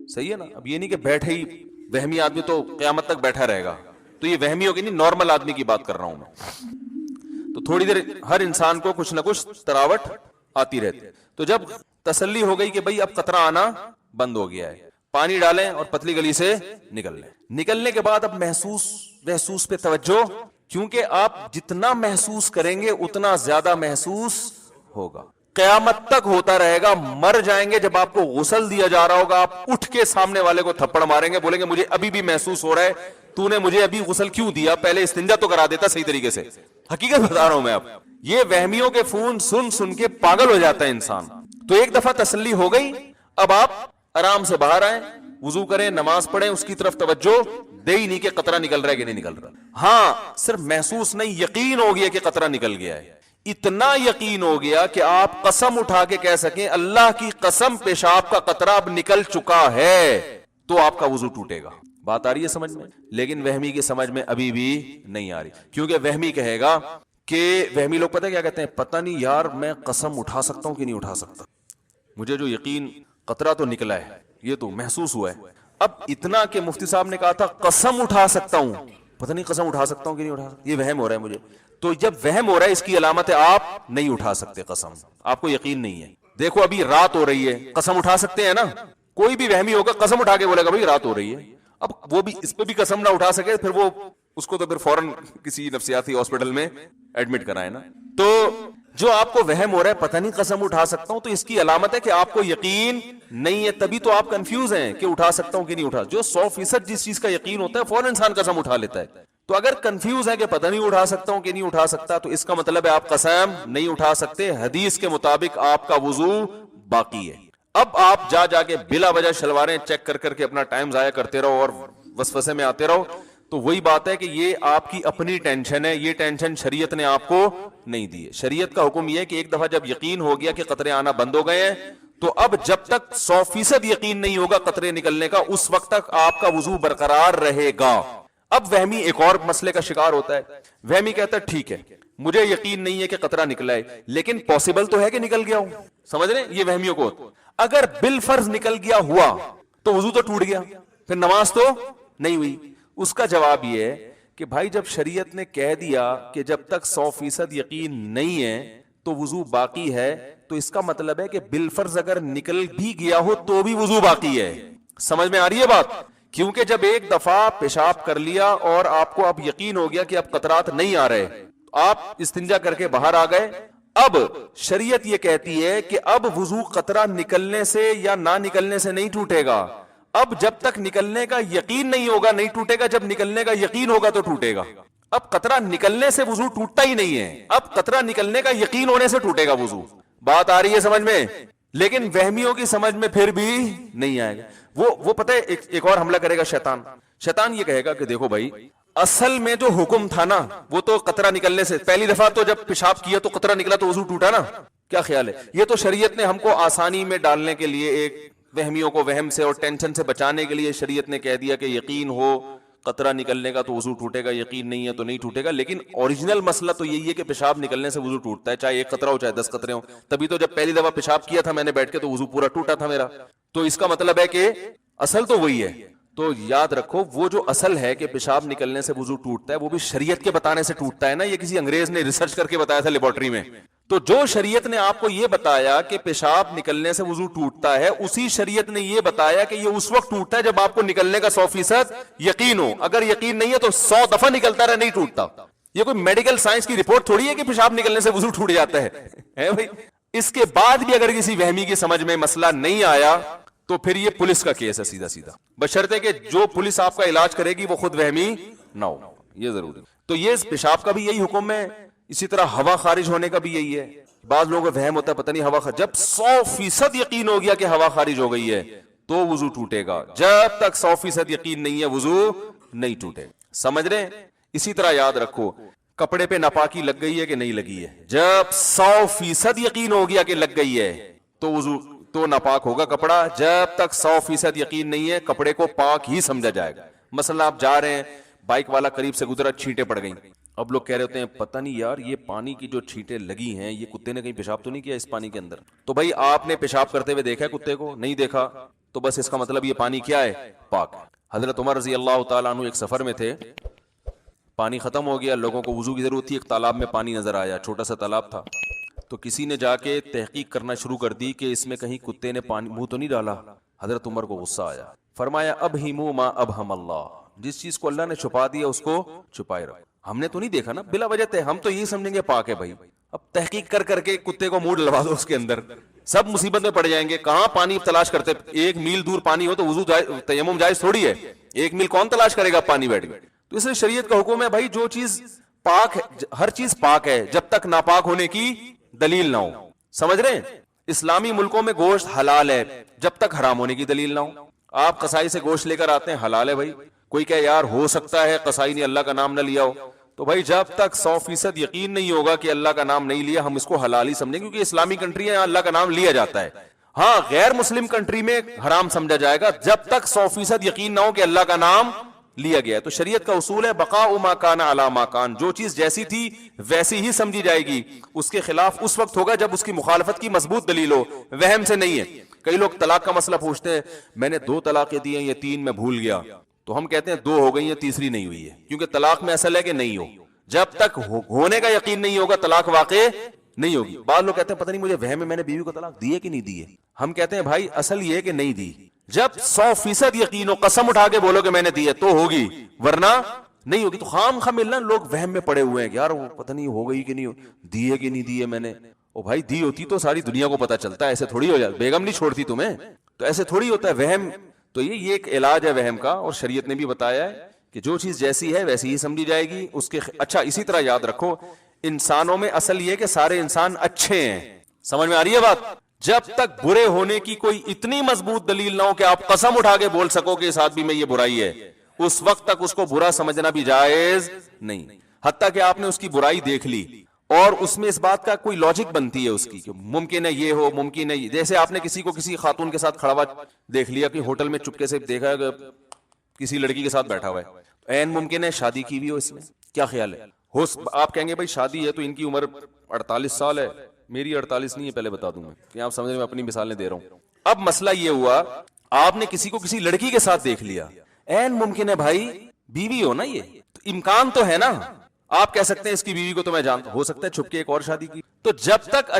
صحیح ہے نا. اب یہ نہیں کہ بیٹھے ہی، وہمی آدمی تو قیامت تک بیٹھا رہے گا، تو یہ وہمی ہوگی نہیں، نارمل آدمی کی بات کر رہا ہوں میں. تو تھوڑی دیر ہر انسان کو کچھ نہ کچھ تراوٹ آتی رہتی ہے. تو جب تسلی ہو گئی کہ بھئی اب قطرہ آنا بند ہو گیا ہے، پانی ڈالیں اور پتلی گلی سے نکل لیں. نکلنے کے بعد اب محسوس پہ توجہ، کیونکہ آپ جتنا محسوس کریں گے اتنا زیادہ محسوس ہوگا. قیامت تک ہوتا رہے گا. مر جائیں گے جب آپ کو غسل دیا جا رہا ہوگا، آپ اٹھ کے سامنے والے کو تھپڑ ماریں گے، بولیں گے مجھے ابھی بھی محسوس ہو رہا ہے، تو نے مجھے ابھی غسل کیوں دیا، پہلے استنجا تو کرا دیتا صحیح طریقے سے. حقیقت بتا رہا ہوں میں. اب یہ وہمیوں کے فون سن کے پاگل ہو جاتا ہے انسان. تو ایک دفعہ تسلی ہو گئی، اب آپ آرام سے باہر آئیں، وضو کریں، نماز پڑھیں، اس کی طرف توجہ دے ہی نہیں کہ قطرہ نکل رہا ہے کہ نہیں نکل رہا. ہاں صرف محسوس نہیں، یقین ہو گیا کہ قطرہ نکل گیا ہے. اتنا یقین ہو گیا کہ آپ قسم اٹھا کے کہہ سکیں اللہ کی قسم پیشاب کا قطرہ اب نکل چکا ہے، تو آپ کا وضو ٹوٹے گا. بات آ رہی ہے سمجھ میں؟ لیکن وہمی کی سمجھ میں ابھی بھی نہیں آ رہی، کیونکہ وہمی کہے گا کہ وہمی لوگ پتہ کیا کہتے ہیں، پتہ نہیں یار میں قسم اٹھا سکتا ہوں کہ نہیں اٹھا سکتا، مجھے جو یقین قطرہ تو نکلا ہے، یہ تو محسوس ہوا ہے. اب اتنا کہ مفتی صاحب نے کہا تھا قسم اٹھا سکتا ہوں، پتہ نہیں قسم اٹھا سکتا ہوں کہ نہیں اٹھا سکتا، یہ وہم ہو رہا ہے مجھے. تو جب وہم ہو رہا ہے اس کی علامت ہے آپ نہیں اٹھا سکتے قسم، آپ کو یقین نہیں ہے. دیکھو ابھی رات ہو رہی ہے، قسم اٹھا سکتے ہیں نا؟ کوئی بھی وہمی ہوگا قسم اٹھا کے بولے گا بھائی رات ہو رہی ہے. اب وہ بھی اس پہ بھی قسم نہ اٹھا سکے، پھر وہ اس کو تو پھر فوراً کسی نفسیاتی ہاسپٹل میں ایڈمٹ کرائے نا. تو جو آپ کو وہم ہو رہا ہے پتہ نہیں قسم اٹھا سکتا ہوں، تو اس کی علامت ہے کہ آپ کو یقین نہیں ہے، تبھی تو آپ کنفیوز ہیں کہ اٹھا سکتا ہوں کہ نہیں اٹھا. جو 100% جس چیز کا یقین ہوتا ہے فوراً انسان قسم اٹھا لیتا ہے. تو اگر کنفیوز ہے کہ پتہ نہیں اٹھا سکتا ہوں کہ نہیں اٹھا سکتا، تو اس کا مطلب ہے آپ قسم نہیں اٹھا سکتے. حدیث کے مطابق آپ کا وضو باقی ہے. اب آپ جا کے بلا وجہ شلواریں چیک کر کے اپنا ٹائم ضائع کرتے رہو اور وسوسے میں آتے رہو، تو وہی بات ہے کہ یہ آپ کی اپنی ٹینشن ہے، یہ ٹینشن شریعت نے آپ کو نہیں دی ہے. شریعت کا حکم یہ ہے کہ ایک دفعہ جب یقین ہو گیا کہ قطرے آنا بند ہو گئے ہیں، تو اب جب تک 100% یقین نہیں ہوگا قطرے نکلنے کا، اس وقت تک آپ کا وضو برقرار رہے گا. اب وہمی ایک اور مسئلے کا شکار ہوتا ہے. وہمی کہتا ہے ٹھیک ہے مجھے یقین نہیں ہے کہ قطرہ نکلا ہے، لیکن پاسبل تو ہے کہ نکل گیا ہوں. سمجھ رہے ہیں؟ یہ وہمیوں کو اگر بالفرض نکل گیا ہوا تو وضو تو ٹوٹ گیا، پھر نماز تو نہیں ہوئی. اس کا جواب یہ ہے کہ بھائی جب شریعت نے کہہ دیا کہ جب تک 100% یقین نہیں ہے تو وضو باقی ہے، تو اس کا مطلب ہے کہ بالفرض اگر نکل بھی گیا ہو تو بھی وضو باقی ہے. سمجھ میں آ رہی ہے بات؟ کیونکہ جب ایک دفعہ پیشاب کر لیا اور آپ کو اب یقین ہو گیا کہ اب قطرات نہیں آ رہے، آپ استنجا کر کے باہر آ گئے، اب شریعت یہ کہتی ہے کہ اب وضو قطرہ نکلنے سے یا نہ نکلنے سے نہیں ٹوٹے گا. اب جب تک نکلنے کا یقین نہیں ہوگا نہیں ٹوٹے گا، جب نکلنے کا یقین ہوگا تو ٹوٹے گا. اب قطرہ نکلنے سے وضو ٹوٹتا ہی نہیں ہے، اب قطرہ نکلنے کا یقین ہونے سے ٹوٹے گا وضو. بات آ رہی ہے سمجھ میں؟ لیکن وہمیوں کی سمجھ میں پھر بھی نہیں آئے گا. وہ پتہ ہے ایک اور حملہ کرے گا شیطان یہ کہے گا کہ دیکھو بھائی اصل میں جو حکم تھا نا وہ تو قطرہ نکلنے سے، پہلی دفعہ تو جب پیشاب کیا تو قطرہ نکلا تو وضو ٹوٹا نا. کیا خیال ہے؟ یہ تو شریعت نے ہم کو آسانی میں ڈالنے کے لیے، ایک وہمیوں کو وہم سے اور ٹینشن سے بچانے کے لیے شریعت نے کہہ دیا کہ یقین ہو قطرہ نکلنے کا تو وضو ٹوٹے گا، یقین نہیں ہے تو نہیں ٹوٹے گا. لیکن اوریجنل مسئلہ تو یہی ہے کہ پیشاب نکلنے سے وضو ٹوٹتا ہے، چاہے ایک قطرہ ہو چاہے 10 قطرے ہوں. تبھی تو جب پہلی دفعہ پیشاب کیا تھا میں نے بیٹھ کے تو وضو پورا ٹوٹا تھا میرا. تو اس کا مطلب ہے کہ اصل تو وہی ہے. تو یاد رکھو وہ جو اصل ہے کہ پیشاب نکلنے سے وضو ٹوٹتا ہے وہ بھی شریعت کے بتانے سے ٹوٹتا ہے نا، یہ کسی انگریز نے ریسرچ کر کے بتایا تھا لیبارٹری میں. تو جو شریعت نے آپ کو یہ بتایا کہ پیشاب نکلنے سے وضو ٹوٹتا ہے، اسی شریعت نے یہ بتایا کہ یہ اس وقت ٹوٹتا ہے جب آپ کو نکلنے کا 100% یقین ہو. اگر یقین نہیں ہے تو 100 دفعہ نکلتا رہے نہیں ٹوٹتا. یہ کوئی میڈیکل سائنس کی رپورٹ تھوڑی ہے کہ پیشاب نکلنے سے وضو ٹوٹ جاتا ہے بھائی. اس کے بعد بھی اگر کسی وہمی کی سمجھ میں مسئلہ نہیں آیا تو پھر یہ پولیس کا کیس ہے سیدھا، بشرطے کہ جو پولیس آپ کا علاج کرے گی وہ خود وہمی نہ ہو. یہ ضروری. تو یہ پیشاب کا بھی یہی حکم ہے، اسی طرح ہوا خارج ہونے کا بھی یہی ہے. بعض لوگوں کو وہم ہوتا ہے پتہ نہیں ہوا جب 100% یقین ہو گیا کہ ہوا خارج ہو گئی ہے تو وضو ٹوٹے گا. جب تک 100% یقین نہیں ہے وضو نہیں ٹوٹے. سمجھ رہے ہیں؟ اسی طرح یاد رکھو کپڑے پہ ناپاکی لگ گئی ہے کہ نہیں لگی ہے، جب 100% یقین ہو گیا کہ لگ گئی ہے تو وضو تو ناپاک ہوگا کپڑا. جب تک 100% یقین نہیں ہے کپڑے کو پاک ہی سمجھا جائے گا. مثلا آپ جا رہے ہیں بائک والا قریب سے گزرا, چھینٹیں پڑ گئیں. اب لوگ کہہ رہے ہوتے ہیں پتہ نہیں یار یہ پانی کی جو چھینٹیں لگی ہیں یہ کتے نے کہیں پیشاب تو نہیں کیا اس پانی کے اندر؟ تو بھائی آپ نے پیشاب کرتے ہوئے دیکھا ہے کتے کو؟ نہیں دیکھا, تو بس اس کا مطلب یہ پانی کیا ہے؟ پاک. حضرت عمر رضی اللہ تعالیٰ عنہ ایک سفر میں تھے, پانی ختم ہو گیا, لوگوں کو وضو کی ضرورت تھی, ایک تالاب میں پانی نظر آیا, چھوٹا سا تالاب تھا. تو کسی نے جا کے تحقیق کرنا شروع کر دی کہ اس میں کہیں کتے نے پانی منہ تو نہیں ڈالا. حضرت عمر کو غصہ آیا, فرمایا ابہموا ما ابہم اللہ, جس چیز کو اللہ نے چھپا دیا اس کو چھپائے رہو. ہم نے تو نہیں دیکھا نا بلا وجہ, ہم تو یہی سمجھیں گے پاک ہے بھائی. اب تحقیق کر کے کتے کو منہ ڈلوا دو اس کے اندر, سب مصیبت میں پڑ جائیں گے. کہاں پانی تلاش کرتے, 1 میل دور پانی ہو تو وضو تیمم جائز تھوڑی ہے, 1 میل کون تلاش کرے گا پانی بیٹھ کے. تو اس لیے شریعت کا حکم ہے بھائی جو چیز پاک ہے, ہر چیز پاک ہے جب تک ناپاک ہونے کی دلیل نہ ہو. سمجھ رہے ہیں؟ اسلامی ملکوں میں گوشت حلال ہے جب تک حرام ہونے کی دلیل نہ ہو. آپ قصائی سے گوشت لے کر آتے ہیں, حلال ہے بھائی. کوئی کہ یار ہو سکتا ہے قصائی نے اللہ کا نام نہ لیا ہو, تو بھائی جب تک 100% یقین نہیں ہوگا کہ اللہ کا نام نہیں لیا ہم اس کو حلال ہی سمجھیں, کیونکہ اسلامی کنٹری ہے یہاں اللہ کا نام لیا جاتا ہے. ہاں غیر مسلم کنٹری میں حرام سمجھا جائے گا جب تک 100% یقین نہ ہو کہ اللہ کا نام لیا گیا. تو شریعت کا اصول ہے بقاء ما کان علی ما کان, جو چیز جیسی تھی ویسی ہی سمجھی جائے گی. اس کے خلاف اس وقت ہوگا جب اس کی مخالفت کی مضبوط دلیل ہو, وہم سے نہیں ہے. کئی لوگ طلاق کا مسئلہ پوچھتے ہیں, میں نے 2 طلاقیں دی ہیں یہ 3 میں بھول گیا, تو ہم کہتے ہیں 2 ہو گئی ہیں تیسری نہیں ہوئی ہے, کیونکہ طلاق میں اصل ہے کہ نہیں ہو. جب تک ہونے کا یقین نہیں ہوگا طلاق واقع نہیں ہوگی. بعض لوگ کہتے ہیں پتہ نہیں مجھے وہم ہے میں نے بیوی کو طلاق دی ہے کہ نہیں دی ہے. ہم کہتے ہیں بھائی اصل یہ ہے کہ نہیں دی. جب 100% یقین ہو, قسم اٹھا کے بولو کہ میں نے دی ہے تو ہوگی, ورنہ نہیں ہوگی. تو خام خام ملنا لوگ وہم میں پڑے ہوئے ہیں کہ یار وہ پتہ نہیں ہو گئی کہ نہیں دی ہے کہ نہیں دی ہے میں نے. او بھائی دی ہوتی تو ساری دنیا کو پتا چلتا ہے, ایسے تھوڑی ہو جاتا, بیگم نہیں چھوڑتی تمہیں, تو ایسے تھوڑی ہوتا ہے وہم. تو یہ ایک علاج ہے وہم کا, اور شریعت نے بھی بتایا ہے کہ جو چیز جیسی ہے ویسی ہی سمجھی جائے گی. اس کے اچھا اسی طرح یاد رکھو انسانوں میں اصل یہ کہ سارے انسان اچھے ہیں. سمجھ میں آ رہی ہے بات؟ جب تک برے ہونے کی کوئی اتنی مضبوط دلیل نہ ہو کہ آپ قسم اٹھا کے بول سکو کہ اس آدمی میں یہ برائی ہے, اس وقت تک اس کو برا سمجھنا بھی جائز نہیں. حتیٰ کہ آپ نے اس کی برائی دیکھ لی اور اس میں اس بات کا کوئی لاجک بنتی ہے اس کی کہ ممکن ہے یہ ہو, ممکن ہے. جیسے آپ نے کسی خاتون کے ساتھ کھڑا ہوا دیکھ لیا کہ ہوٹل میں چپکے سے دیکھا کہ کسی لڑکی کے ساتھ بیٹھا ہوا ہے, عین ممکن ہے شادی کی بھی ہو اس میں. کیا خیال ہے؟ آپ کہیں گے بھائی شادی ہے تو ان کی عمر 48 سال ہے, میری 48 نہیں ہے, پہلے بتا دوں میں کہ آپ سمجھ میں اپنی مثالیں دے رہا ہوں. اب مسئلہ یہ ہوا آپ نے کسی کو کسی لڑکی کے ساتھ دیکھ لیا, عین ممکن ہے بھائی بیوی ہو نا, یہ تو امکان تو ہے نا. آپ کہہ سکتے ہیں اس کی بیوی کو تو میں جانتا, ہو سکتا ہے چھپ کے ایک اور شادی کی. تو جب تک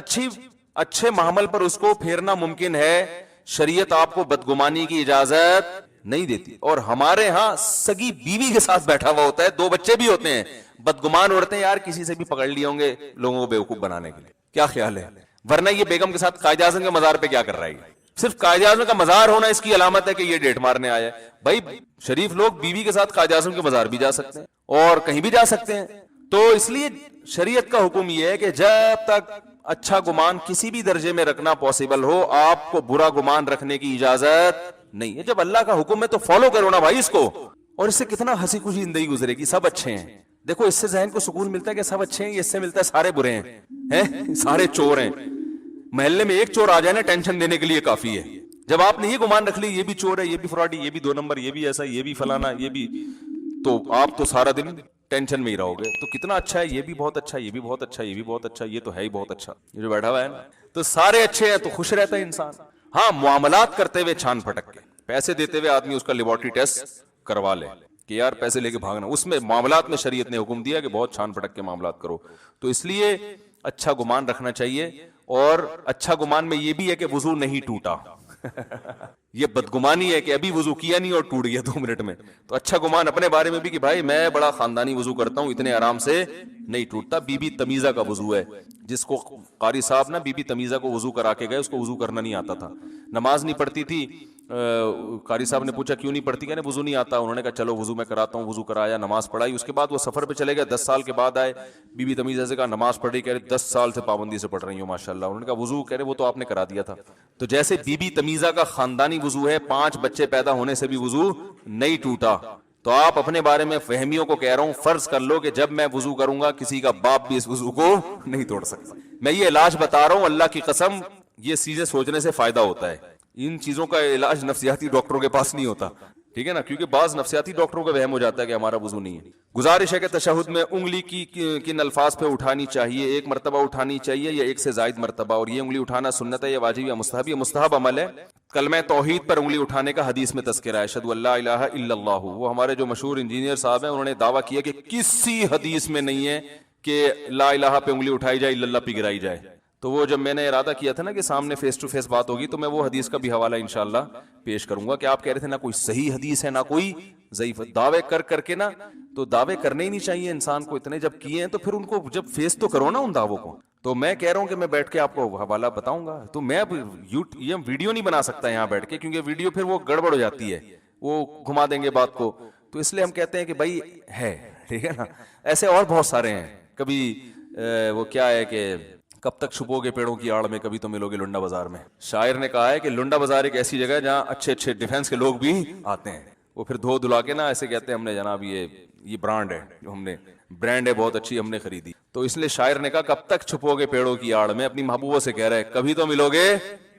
اچھے معامل پر اس کو پھیرنا ممکن ہے شریعت آپ کو بدگمانی کی اجازت نہیں دیتی. اور ہمارے ہاں سگی بیوی کے ساتھ بیٹھا ہوا ہوتا ہے, 2 بچے بھی ہوتے ہیں, بدگمان اڑتے ہیں یار کسی سے بھی پکڑ لیے ہوں گے لوگوں کو بیوقوف بنانے کے لیے. کیا خیال ہے؟ ورنہ یہ بیگم کے ساتھ قائد اعظم کے مزار پہ کیا کر رہا ہے؟ صرف قائد اعظم کا مزار ہونا اس کی علامت ہے کہ یہ ڈیٹ مارنے آیا ہے. بھائی شریف لوگ بیوی کے ساتھ قائد اعظم کے مزار بھی جا سکتے ہیں اور کہیں بھی جا سکتے ہیں. تو اس لیے شریعت کا حکم یہ ہے کہ جب تک اچھا گمان کسی بھی درجے میں رکھنا پاسبل ہو آپ کو برا گمان رکھنے کی اجازت نہیں ہے. جب اللہ کا حکم ہے تو فالو کرو نا بھائی اس کو, اور اس سے کتنا ہنسی خوشی زندگی گزرے گی. سب اچھے ہیں, دیکھو اس سے ذہن کو سکون ملتا ہے کہ سب اچھے ہیں, اس سے ملتا ہے سارے برے ہیں, سارے چور ہیں. محلے میں ایک چور آ جائے نا ٹینشن دینے کے لیے کافی ہے. جب آپ نے یہ گمان رکھ لی یہ بھی چور ہے, یہ بھی فراڈی, یہ بھی 2 نمبر, یہ بھی ایسا, یہ بھی فلانا, یہ بھی, تو آپ تو سارا دن ٹینشن میں ہی رہو گے. تو کتنا اچھا ہے, یہ بھی بہت اچھا, یہ بھی بہت اچھا, یہ بھی بہت اچھا, یہ تو ہے ہی بہت اچھا, یہ جو بیٹھا ہوا ہے نا, تو سارے اچھے ہیں تو خوش رہتا ہے انسان. ہاں معاملات کرتے ہوئے چھان پھٹک کے, پیسے دیتے ہوئے آدمی اس کا لیبارٹری ٹیسٹ کروا لے کہ یار پیسے لے کے بھاگنا, اس میں معاملات میں شریعت نے حکم دیا کہ بہت چھان پھٹک کے معاملات کرو. تو اس لیے اچھا گمان رکھنا چاہیے. اور اچھا گمان میں یہ بھی ہے کہ وضو نہیں ٹوٹا. یہ بدگمانی ہے کہ ابھی وضو کیا نہیں اور ٹوٹ گیا 2 منٹ میں. تو اچھا گمان اپنے بارے میں بھی کہ بھائی میں بڑا خاندانی وضو کرتا ہوں, اتنے آرام سے نہیں ٹوٹتا. بی بی تمیزہ کا وضو ہے, جس کو قاری صاحب نا بی بی تمیزہ کو وضو کرا کے گئے, اس کو وضو کرنا نہیں آتا تھا, نماز نہیں پڑھتی تھی. قاری صاحب نے پوچھا کیوں نہیں پڑھتی, کہنے وضو نہیں آتا. انہوں نے کہا چلو وضو میں کراتا ہوں, وضو کرایا, نماز پڑھائی. اس کے بعد وہ سفر پہ چلے گئے, 10 سال کے بعد آئے, بی بی تمیزہ سے کہا نماز پڑھ رہی, کہہ رہے 10 سال سے پابندی سے پڑھ رہی ہوں ماشاء اللہ. انہوں نے کہا وضو, کہہ رہے وہ تو آپ نے کرا دیا تھا. تو جیسے بی بی تمیزہ کا خاندانی وضو ہے, 5 بچے پیدا ہونے سے بھی وضو نہیں ٹوٹا. تو آپ اپنے بارے میں فہمیوں کو کہہ رہا ہوں, فرض کر لو کہ جب میں وضو کروں گا کسی کا باپ بھی اس وضو کو نہیں توڑ سکتا. میں یہ علاج بتا رہا ہوں, اللہ کی قسم یہ چیزیں سوچنے سے فائدہ ہوتا ہے. ان چیزوں کا علاج نفسیاتی ڈاکٹروں کے پاس نہیں ہوتا ٹھیک ہے نا, کیونکہ بعض نفسیاتی ڈاکٹروں کا وہم ہو جاتا ہے کہ ہمارا وضو نہیں ہے. گزارش ہے کہ تشہد میں انگلی کی کن الفاظ پہ اٹھانی چاہیے؟ ایک مرتبہ اٹھانی چاہیے یا ایک سے زائد مرتبہ؟ اور یہ انگلی اٹھانا سنت ہے یا واجب یا مستحب؟ یہ مستحب عمل ہے. کلمہ توحید پر انگلی اٹھانے کا حدیث میں تذکرہ ہے, اشہدو ان لا الہ الا اللہ. وہ ہمارے جو مشہور انجینئر صاحب ہیں, انہوں نے دعویٰ کیا کہ کسی حدیث میں نہیں ہے کہ لا الہ پہ انگلی اٹھائی جائے, الا اللہ پہ گرائی جائے. تو وہ جب میں نے ارادہ کیا تھا نا کہ سامنے فیس ٹو فیس بات ہوگی, تو میں وہ حدیث کا بھی حوالہ انشاءاللہ پیش کروں گا کہ آپ کہہ رہے تھے نہ کوئی صحیح حدیث ہے نہ کوئی ضعیف. دعوے کر کے نا, تو دعوے کرنے ہی نہیں چاہیے انسان کو, اتنے جب کیے ہیں تو پھر ان کو جب فیس تو کرو نا ان دعووں کو. تو میں کہہ رہا ہوں کہ میں بیٹھ کے آپ کو حوالہ بتاؤں گا, تو میں یہ ویڈیو نہیں بنا سکتا یہاں بیٹھ کے, کیونکہ ویڈیو پھر وہ گڑبڑ ہو جاتی ہے, وہ گھما دیں گے بات کو. تو اس لیے ہم کہتے ہیں کہ بھائی ہے, ٹھیک ہے نا. ایسے اور بہت سارے ہیں. کبھی وہ کیا ہے کہ کب تک چھپو گے پیڑوں کی آڑ میں, کبھی تو ملو گے لنڈا بازار میں. شاعر نے کہا ہے کہ لنڈا بازار ایک ایسی جگہ ہے جہاں اچھے اچھے ڈیفنس کے لوگ بھی آتے ہیں. وہ پھر دھو دھلا کے نا ایسے کہتے ہیں ہم نے جناب یہ برانڈ ہے, جو ہم نے برانڈ ہے بہت اچھی ہم نے خریدی. تو اس لیے شاعر نے کہا کب تک چھپو گے پیڑوں کی آڑ میں, اپنی محبوبوں سے کہہ رہے کبھی تو ملو گے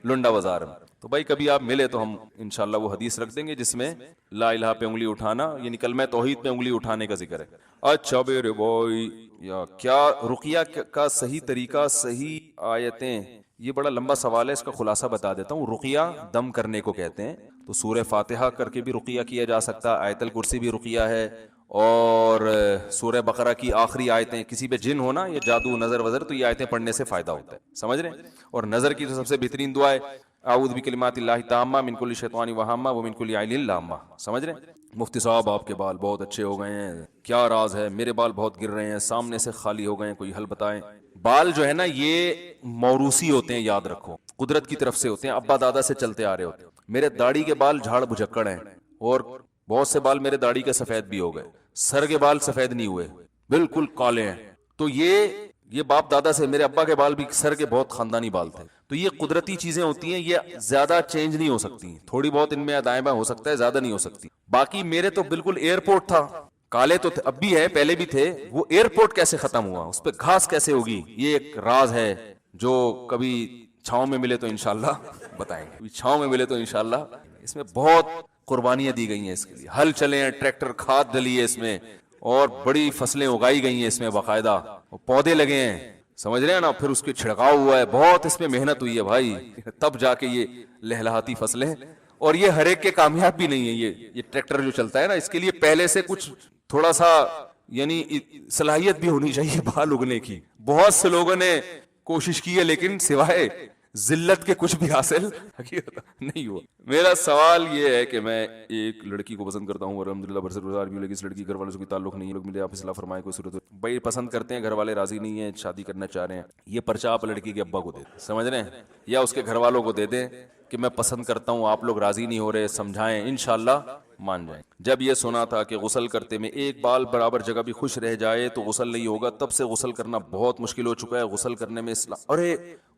لنڈا بازار میں. تو بھائی کبھی آپ ملے تو ہم انشاءاللہ وہ حدیث رکھ دیں گے جس میں لا الہ پہ انگلی اٹھانا یعنی کلمہ توحید پہ انگلی اٹھانے کا ذکر ہے. اچھا میرے بھائی, یا کیا رقیہ کا صحیح طریقہ, صحیح آیتیں؟ یہ بڑا لمبا سوال ہے, اس کا خلاصہ بتا دیتا ہوں. رقیہ دم کرنے کو کہتے ہیں. تو سورہ فاتحہ کر کے بھی رقیہ کیا جا سکتا ہے, آیت الکرسی بھی رقیہ ہے, اور سورہ بقرہ کی آخری آیتیں, کسی پہ جن ہونا یا جادو نظر وزر, تو یہ آیتیں پڑھنے سے فائدہ ہوتا ہے, سمجھ رہے ہیں. اور نظر کی تو سب سے بہترین دعا ہے اعوذ بکلمات اللہ التامہ من کل شیطان وہامہ ومن کل عین لامہ, سمجھ رہے ہیں. مفتی صاحب آپ کے بال بہت اچھے ہو گئے ہیں, کیا راز ہے؟ میرے بال بہت گر رہے ہیں, سامنے سے خالی ہو گئے ہیں, کوئی حل بتائیں. بال جو ہے نا یہ موروثی ہوتے ہیں, یاد رکھو, قدرت کی طرف سے ہوتے ہیں, ابا دادا سے چلتے آ رہے ہوتے ہیں. میرے داڑھی کے بال جھاڑ بھجکڑ ہیں, اور بہت سے بال میرے داڑھی کے سفید بھی ہو گئے. سر کے بال سفید نہیں ہوئے, بالکل کالے ہیں. تو یہ باپ دادا سے, میرے ابا کے بال بھی سر کے بہت خاندانی بال تھے. تو یہ قدرتی چیزیں ہوتی ہیں, یہ زیادہ چینج نہیں ہو سکتی. تھوڑی بہت ان میں دائیں بائیں ہو سکتا ہے, زیادہ نہیں ہو سکتی. باقی میرے تو بالکل ایئرپورٹ تھا, کالے تو اب بھی ہے, پہلے بھی تھے. وہ ایئرپورٹ کیسے ختم ہوا, اس پہ گھاس کیسے ہوگی, یہ ایک راز ہے جو کبھی چھاؤں میں ملے تو انشاءاللہ بتائیں گے. چھاؤں میں ملے تو انشاءاللہ. اس میں بہت قربانیاں دی گئی ہیں اس کے لیے. ہل چلے ہیں, ٹریکٹر, کھاد ڈلی ہے اس میں, اور بڑی فصلیں اگائی گئی ہیں اس میں باقاعدہ, پودے لگے ہیں, سمجھ رہے ہیں نا. پھر اس کے چھڑکاؤ ہوا ہے, بہت اس میں محنت ہوئی ہے بھائی, تب جا کے یہ لہلہاتی فصلیں. اور یہ ہر ایک کے کامیاب بھی نہیں ہے. یہ ٹریکٹر جو چلتا ہے نا, اس کے لیے پہلے سے کچھ تھوڑا سا یعنی صلاحیت بھی ہونی چاہیے بال اگنے کی. بہت سے لوگوں نے کوشش کی ہے لیکن سوائے ذلت کے کچھ بھی حاصل نہیں ہوا. میرا سوال یہ ہے کہ میں ایک لڑکی کو پسند کرتا ہوں اور الحمدللہ برسر گزار بھی, لیکن اس لڑکی گھر والوں سے کوئی تعلق نہیں ہے. لوگ مجھے آپ اصلاح فرمائیں, کوئی صورت بھائی پسند کرتے ہیں, گھر والے راضی نہیں ہیں, شادی کرنا چاہ رہے ہیں, یہ پرچہ آپ لڑکی کے ابا کو دے دیں, سمجھ رہے ہیں, یا اس کے گھر والوں کو دے دیں کہ میں پسند کرتا ہوں, آپ لوگ راضی نہیں ہو رہے, سمجھائیں, انشاءاللہ مان جائیں. جب یہ سنا تھا کہ غسل کرتے میں ایک بال برابر جگہ بھی خوش رہ جائے تو غسل نہیں ہوگا, تب سے غسل کرنا بہت مشکل ہو چکا ہے. غسل کرنے میں اسلام, ارے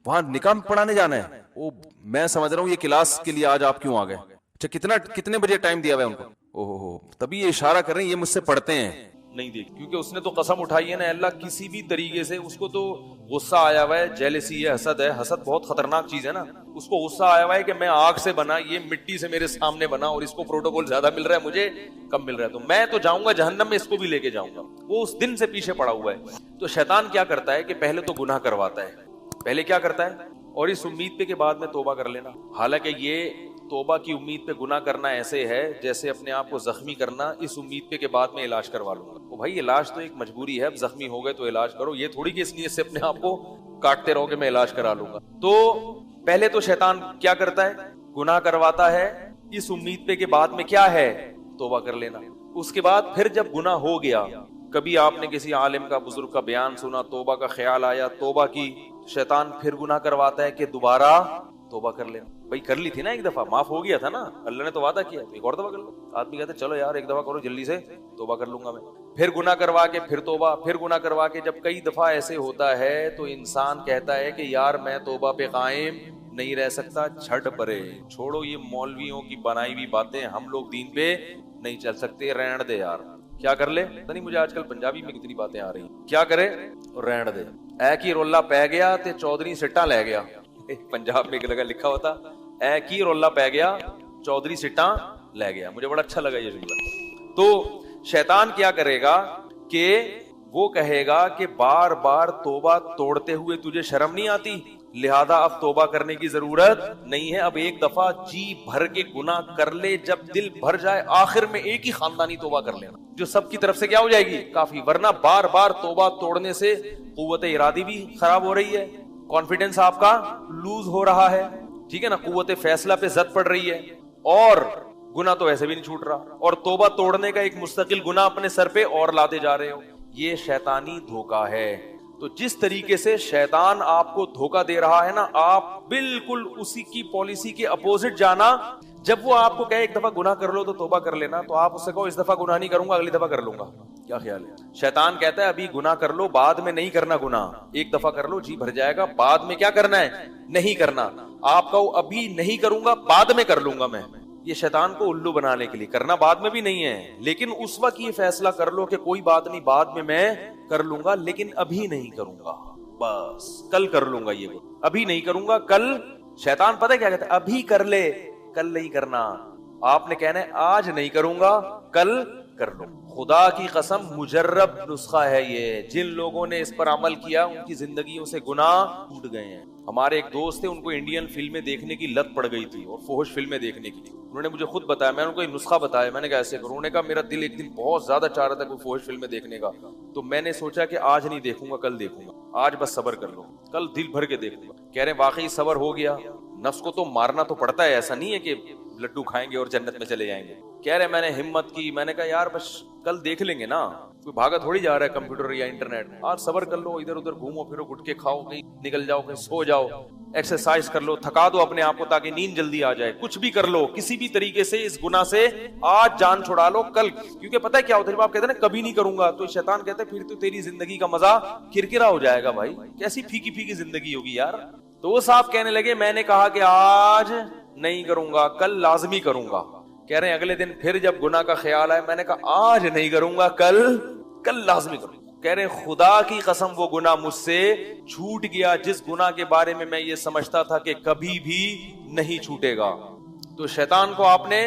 وہاں نکاح پڑھانے جانا ہے, وہ میں سمجھ رہا ہوں یہ کلاس کے لیے آج آپ کیوں آ گئے. اچھا کتنے بجے ٹائم دیا ہوا ہے ان کو؟ اوہ تبھی یہ اشارہ کر رہے ہیں یہ مجھ سے پڑھتے ہیں. نہیں دیکھ, کیونکہ اس نے تو قسم اٹھائی ہے نا, اللہ کسی بھی طریقے سے اس کو تو غصہ آیا ہوا ہے, جیلسی ہے, حسد ہے. حسد بہت خطرناک چیز ہے نا. اس کو غصہ آیا ہوا ہے کہ میں آگ سے بنا, یہ مٹی سے میرے سامنے بنا, اور اس کو پروٹوکول زیادہ مل رہا ہے, مجھے کم مل رہا ہے, تو میں تو جاؤں گا جہنم میں, اس کو بھی لے کے جاؤں گا. وہ اس دن سے پیچھے پڑا ہوا ہے. تو شیطان کیا کرتا ہے کہ پہلے تو گناہ کرواتا ہے, پہلے کیا کرتا ہے, اور اس امید پہ کہ بعد میں توبہ کر لینا. حالانکہ یہ توبہ کی امید پہ گناہ کرنا ایسے ہے جیسے اپنے آپ کو زخمی کرنا, اس امید پہ کہ بعد میں علاج کروا لوں گا. تو بھائی علاج تو ایک مجبوری ہے, اب زخمی ہو گئے تو علاج کرو, یہ تھوڑی کہ اس نیت سے اپنے آپ کو کاٹتے رہو کہ میں علاج کرا لوں گا. تو پہلے تو شیطان کیا کرتا ہے, گناہ کرواتا ہے اس امید پہ کہ بعد میں کیا ہے, توبہ کر لینا. اس کے بعد پھر جب گناہ ہو گیا, کبھی آپ نے کسی عالم کا, بزرگ کا بیان سنا, توبہ کا خیال آیا, توبہ کی, شیطان پھر گناہ کرواتا ہے کہ دوبارہ توبہ کر لینا. بھائی کر لی تھی نا ایک دفعہ, معاف ہو گیا تھا نا, اللہ نے تو وعدہ کیا, ایک اور دفعہ کر لو. آدمی کہتے چلو یار ایک دفعہ کرو جلدی سے, توبہ کر لوں گا میں. پھر گناہ کروا کے پھر توبہ, پھر گناہ کروا کے, جب کئی دفعہ ایسے ہوتا ہے تو انسان کہتا ہے کہ یار میں توبہ پہ قائم نہیں رہ سکتا, چھٹ پرے, چھوڑو یہ مولویوں کی بنائی ہوئی باتیں, ہم لوگ دین پہ نہیں چل سکتے, رہن دے یار. کیا کر لے, نہیں مجھے آج کل پنجابی میں کتنی باتیں آ رہی ہیں, کیا کرے, رہن دے. اے کی رولا پہ گیا تے چودھری سٹا لے گیا. پنجاب میں ایک لگا لکھا ہوتا, اے کی رولا پہ گیا چودھری سٹا لے گیا. مجھے بڑا اچھا لگا یہ جملہ. تو شیطان کیا کرے گا کہ وہ کہے گا کہ بار بار توبہ توڑتے ہوئے تجھے شرم نہیں آتی, لہذا اب توبہ کرنے کی ضرورت نہیں ہے, اب ایک دفعہ جی بھر کے گناہ کر لے, جب دل بھر جائے آخر میں ایک ہی خاندانی توبہ کر لینا جو سب کی طرف سے کیا ہو جائے گی, کافی. ورنہ بار بار توبہ توڑنے سے قوت ارادی بھی خراب ہو رہی ہے, کانفیڈنس آپ کا لوز ہو رہا ہے, ٹھیک ہے نا, قوت فیصلہ پہ زد پڑ رہی ہے, اور گناہ تو ایسے بھی نہیں چھوٹ رہا, اور توبہ توڑنے کا ایک مستقل گناہ اپنے سر پہ اور لاتے جا رہے ہو. یہ شیطانی دھوکہ ہے. تو جس طریقے سے شیطان آپ کو دھوکہ دے رہا ہے نا, آپ بالکل اسی کی پالیسی کے اپوزٹ جانا. جب وہ آپ کو کہے ایک دفعہ گناہ کر لو تو توبہ کر لینا, تو آپ اس سے کہو اس دفعہ گناہ نہیں کروں گا, اگلی دفعہ کر لوں گا. کیا خیال ہے؟ شیطان کہتا ہے ابھی گناہ کر لو, بعد میں نہیں کرنا گناہ, ایک دفعہ کر لو جی بھر جائے گا, بعد میں کیا کرنا ہے, نہیں کرنا. آپ کہو ابھی نہیں کروں گا, بعد میں کر لوں گا میں. یہ شیطان کو الو بنانے کے لیے, کرنا بعد میں بھی نہیں ہے, لیکن اس وقت یہ فیصلہ کر لو کہ کوئی بات نہیں, بعد میں کر لوں گا, لیکن ابھی نہیں کروں گا, بس کل کر لوں گا. یہ ابھی نہیں کروں گا, کل. شیطان پتہ کیا کہتا ہے, ابھی کر لے, کل نہیں کرنا. آپ نے کہنا ہے آج نہیں کروں گا, کل کر لوں. خدا کی قسم مجرب نسخہ ہے یہ. جن لوگوں نے اس پر عمل کیا ان کی زندگیوں سے گناہ ٹوٹ گئے ہیں. ہمارے ایک دوست تھے, ان کو انڈین فلمیں دیکھنے کی لت پڑ گئی تھی اور فحش فلمیں دیکھنے کی. انہوں نے مجھے خود بتایا, میں نے ان کو ایک نسخہ بتایا, میں نے کہا ایسے کروں. انہوں نے کہا میرا دل ایک دن بہت زیادہ چاہ رہا تھا کوئی فحش فلمیں دیکھنے کا, تو میں نے سوچا کہ آج نہیں دیکھوں گا, کل دیکھوں گا, آج بس صبر کر لو, کل دل بھر کے دیکھوں گا. کہہ رہے واقعی صبر ہو گیا. نفس کو تو مارنا تو پڑتا ہے, ایسا نہیں ہے کہ لڈو کھائیں گے اور جنت میں چلے جائیں گے. کہہ رہے میں نے ہمت کی, میں نے کہا یار بس کل دیکھ لیں گے نا, کوئی بھاگا تھوڑی جا رہا ہے کمپیوٹر یا انٹرنیٹ. آج صبر کر لو, ادھر ادھر گھومو پھرو, گٹکے کھاؤ, کہیں نکل جاؤ, کہیں سو جاؤ, ایکسرسائز کر لو, تھکا دو اپنے آپ کو تاکہ نیند جلدی آ جائے. کچھ بھی کر لو, کسی بھی طریقے سے اس گناہ سے آج جان چھڑا لو, کل. کیونکہ پتہ ہے کیا ہوتا ہے, جب آپ کہتے ہیں نا کبھی نہیں کروں گا, تو شیطان کہتا ہے پھر تو تیری زندگی کا مزہ کرکرا ہو جائے گا. بھائی کیسی پھیکی پھیکی زندگی ہوگی یار. تو وہ صاحب کہنے لگے میں نے کہا کہ آج نہیں کروں گا, کل لازمی کروں گا. کہہ رہے ہیں اگلے دن پھر جب گناہ کا خیال آئے, میں نے کہا آج نہیں کروں گا, کل لازمی کروں گا. کہہ رہے ہیں خدا کی قسم وہ گناہ مجھ سے چھوٹ گیا جس گناہ کے بارے میں یہ سمجھتا تھا کہ کبھی بھی نہیں چھوٹے گا. تو شیطان کو آپ نے,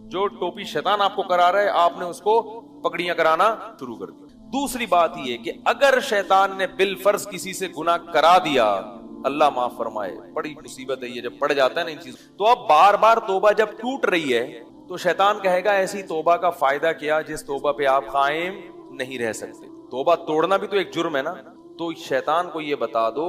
جو ٹوپی شیطان آپ کو کرا رہا ہے, آپ نے اس کو پکڑیاں کرانا شروع کر دیا. دوسری بات یہ کہ اگر شیطان نے بالفرض کسی سے گناہ کرا دیا, اللہ معاف فرمائے, بڑی مصیبت ہے یہ جب پڑ جاتا ہے نا ان چیزوں, تو اب بار بار توبہ جب ٹوٹ رہی ہے تو شیطان کہے گا ایسی توبہ کا فائدہ کیا جس توبہ پہ آپ قائم نہیں رہ سکتے. توبہ توڑنا بھی تو ایک جرم ہے نا. تو شیطان کو یہ بتا دو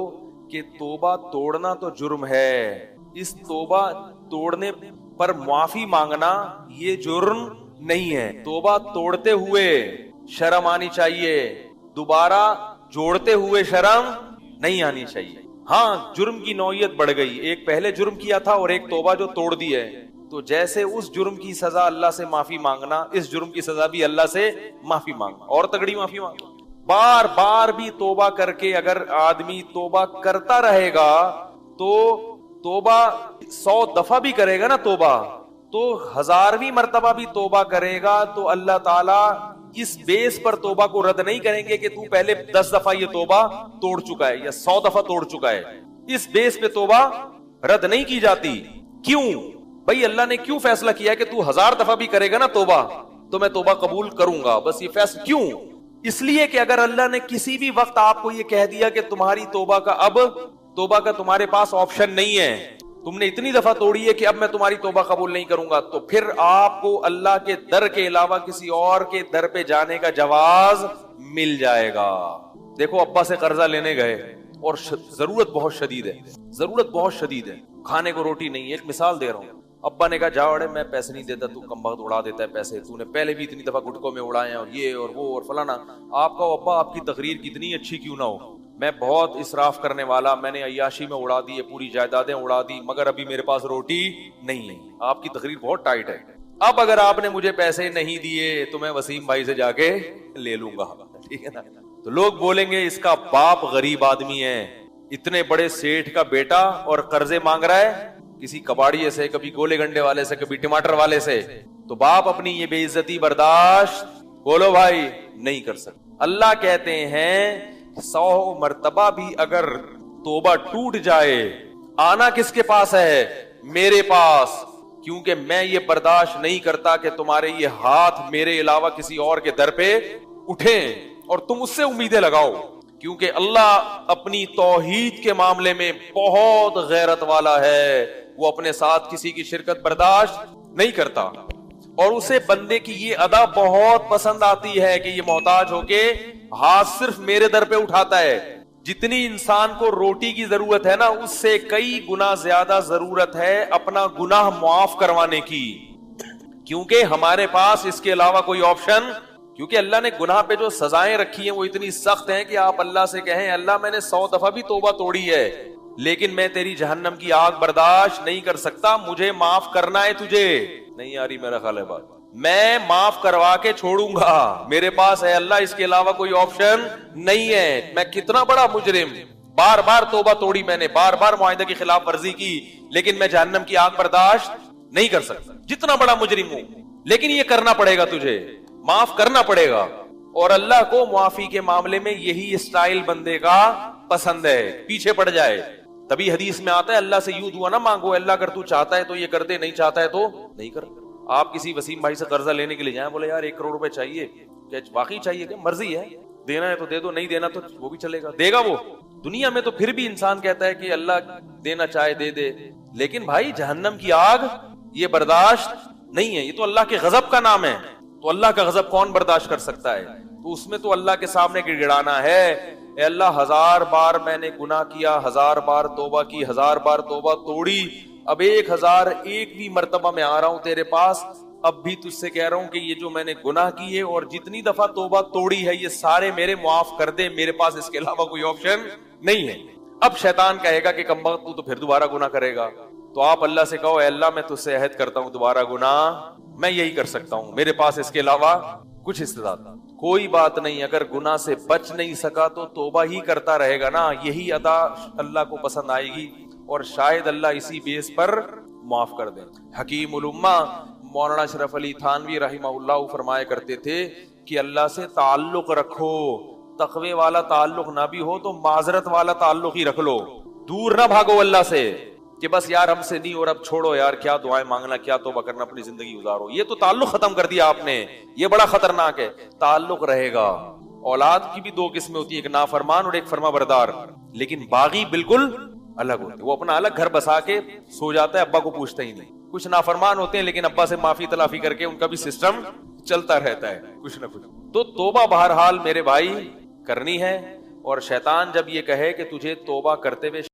کہ توبہ توڑنا تو جرم ہے, اس توبہ توڑنے پر معافی مانگنا یہ جرم نہیں ہے. توبہ توڑتے ہوئے شرم آنی چاہیے, دوبارہ جوڑتے ہوئے شرم نہیں آنی چاہیے. ہاں جرم کی نوعیت بڑھ گئی, ایک پہلے جرم کیا تھا اور ایک توبہ جو توڑ دی ہے, تو جیسے اس جرم کی سزا اللہ سے معافی مانگنا, اس جرم کی سزا بھی اللہ سے معافی مانگنا, اور تگڑی معافی مانگنا. بار بار بھی توبہ کر کے اگر آدمی توبہ کرتا رہے گا, تو توبہ 100 دفعہ بھی کرے گا نا توبہ, تو 1000ویں مرتبہ بھی توبہ کرے گا, تو اللہ تعالیٰ اس بیس پر توبہ کو رد نہیں کریں گے کہ تو پہلے 10 دفعہ یہ توبہ توڑ چکا ہے یا 100 دفعہ توڑ چکا ہے. اس بیس پہ توبہ رد نہیں کی جاتی. کیوں بھائی, اللہ نے کیوں فیصلہ کیا کہ تو 1000 دفعہ بھی کرے گا نا توبہ تو میں توبہ قبول کروں گا, بس یہ فیصلہ. کیوں؟ اس لیے کہ اگر اللہ نے کسی بھی وقت آپ کو یہ کہہ دیا کہ تمہاری توبہ کا اب توبہ کا تمہارے پاس آپشن نہیں ہے, تم نے اتنی دفعہ توڑی ہے کہ اب میں تمہاری توبہ قبول نہیں کروں گا, تو پھر آپ کو اللہ کے در کے علاوہ کسی اور کے در پہ جانے کا جواز مل جائے گا. دیکھو ابا سے قرضہ لینے گئے اور ضرورت بہت شدید ہے, کھانے کو روٹی نہیں ہے. ایک مثال دے رہا ہوں, ابا نے کہا جا اڑے میں پیسے نہیں دیتا, تو کم بخت اڑا دیتا ہے پیسے, تو نے پہلے بھی اتنی دفعہ گٹکوں میں اڑائے ہیں اور یہ اور وہ اور فلانا. آپ کا ابا آپ کی تقریر کتنی اچھی کیوں نہ ہو, میں بہت اسراف کرنے والا, میں نے عیاشی میں اڑا دی, پوری جائیدادیں اڑا دی, مگر ابھی میرے پاس روٹی نہیں ہے. آپ کی تقریر بہت ٹائٹ ہے, اب اگر آپ نے مجھے پیسے نہیں دیے تو میں وسیم بھائی سے جا کے لے لوں گا, ٹھیک ہے نا. تو لوگ بولیں گے اس کا باپ غریب آدمی ہے, اتنے بڑے سیٹھ کا بیٹا اور قرضے مانگ رہا ہے کسی کباڑیے سے, کبھی گولے گنڈے والے سے, کبھی ٹماٹر والے سے, تو باپ اپنی یہ بے عزتی برداشت بولو بھائی نہیں کر سکتے. اللہ کہتے ہیں 100 مرتبہ بھی اگر توبہ ٹوٹ جائے, آنا کس کے پاس ہے, میرے پاس. کیونکہ میں یہ برداشت نہیں کرتا کہ تمہارے یہ ہاتھ میرے علاوہ کسی اور کے در پہ اٹھیں اور تم اس سے امیدیں لگاؤ، کیونکہ اللہ اپنی توحید کے معاملے میں بہت غیرت والا ہے، وہ اپنے ساتھ کسی کی شرکت برداشت نہیں کرتا، اور اسے بندے کی یہ ادا بہت پسند آتی ہے کہ یہ محتاج ہو کے ہاتھ صرف میرے در پہ اٹھاتا ہے۔ جتنی انسان کو روٹی کی ضرورت ہے نا، اس سے کئی گنا زیادہ ضرورت ہے اپنا گناہ معاف کروانے کی، کیونکہ ہمارے پاس اس کے علاوہ کوئی آپشن، کیونکہ اللہ نے گناہ پہ جو سزائیں رکھی ہیں وہ اتنی سخت ہیں کہ آپ اللہ سے کہیں اللہ میں نے 100 دفعہ بھی توبہ توڑی ہے لیکن میں تیری جہنم کی آگ برداشت نہیں کر سکتا، مجھے معاف کرنا ہے تجھے۔ نہیں آ رہی میرا خیال ہے بات، میں معاف کروا کے چھوڑوں گا، میرے پاس ہے اللہ اس کے علاوہ کوئی آپشن نہیں ہے۔ میں کتنا بڑا مجرم، بار بار توبہ توڑی میں نے، بار بار معاہدے کی خلاف ورزی کی، لیکن میں جہنم کی آگ برداشت نہیں کر سکتا، جتنا بڑا مجرم ہوں، لیکن یہ کرنا پڑے گا، تجھے معاف کرنا پڑے گا۔ اور اللہ کو معافی کے معاملے میں یہی اسٹائل بندے کا پسند ہے، پیچھے پڑ جائے۔ تبھی حدیث میں آتا ہے اللہ سے یوں دعا نہ مانگو اللہ اگر تو چاہتا ہے تو یہ کر دے، نہیں چاہتا ہے تو نہیں کر۔ آپ کسی وسیم بھائی سے قرضہ لینے کے لیے جائیں، بولے یار 1 کروڑ روپے چاہیے، کیا واقعی چاہیے؟ کہ مرضی ہے، دینا ہے تو دے دو، نہیں دینا تو وہ بھی چلے گا، دے گا وہ۔ دنیا میں تو پھر بھی انسان کہتا ہے کہ اللہ دینا چاہے دے دے، لیکن بھائی جہنم کی آگ یہ برداشت نہیں ہے، یہ تو اللہ کے غضب کا نام ہے، تو اللہ کا غضب کون برداشت کر سکتا ہے؟ تو اس میں تو اللہ کے سامنے گڑ گڑانا ہے، اے اللہ 1000 بار میں نے گناہ کیا، 1000 بار توبہ کی، 1000 بار توبہ توڑی، اب 1001 مرتبہ میں آ رہا ہوں تیرے پاس، اب بھی تجھ سے کہہ رہا ہوں کہ یہ جو میں نے گناہ کیے اور جتنی دفعہ توبہ توڑی ہے یہ سارے میرے معاف کر دے، میرے پاس اس کے علاوہ کوئی آپشن نہیں ہے۔ اب شیطان کہے گا کہ کمبخت تو پھر دوبارہ گناہ کرے گا، تو آپ اللہ سے کہو اے اللہ میں تجھ سے عہد کرتا ہوں دوبارہ گناہ میں یہی کر سکتا ہوں، میرے پاس اس کے علاوہ کچھ استطاعت کوئی بات نہیں۔ اگر گناہ سے بچ نہیں سکا تو توبہ ہی کرتا رہے گا نا، یہی ادا اللہ کو پسند آئے گی اور شاید اللہ اسی بیس پر معاف کر دیں۔ حکیم الامہ مولانا اشرف علی تھانوی رحمہ اللہ فرمایا کرتے تھے کہ اللہ سے تعلق رکھو، تقوی والا تعلق نہ بھی ہو تو معذرت والا تعلق ہی رکھ لو، دور نہ بھاگو اللہ سے کہ بس یار ہم سے نہیں اور اب چھوڑو یار، کیا دعائیں مانگنا، کیا توبہ کرنا، اپنی زندگی گزارو، یہ تو تعلق ختم کر دیا آپ نے، یہ بڑا خطرناک ہے۔ تعلق رہے گا۔ اولاد کی بھی 2 قسمیں ہوتی ہیں، ایک نافرمان اور ایک فرما بردار، لیکن باغی بالکل الگ ہوتے ہیں، وہ اپنا الگ گھر بسا کے سو جاتا ہے، ابا کو پوچھتا ہی نہیں۔ کچھ نافرمان ہوتے ہیں لیکن ابا سے معافی تلافی کر کے ان کا بھی سسٹم چلتا رہتا ہے کچھ نہ کچھ۔ تو توبہ بہرحال میرے بھائی کرنی ہے، اور شیطان جب یہ کہے کہ تجھے توبہ کرتے ہوئے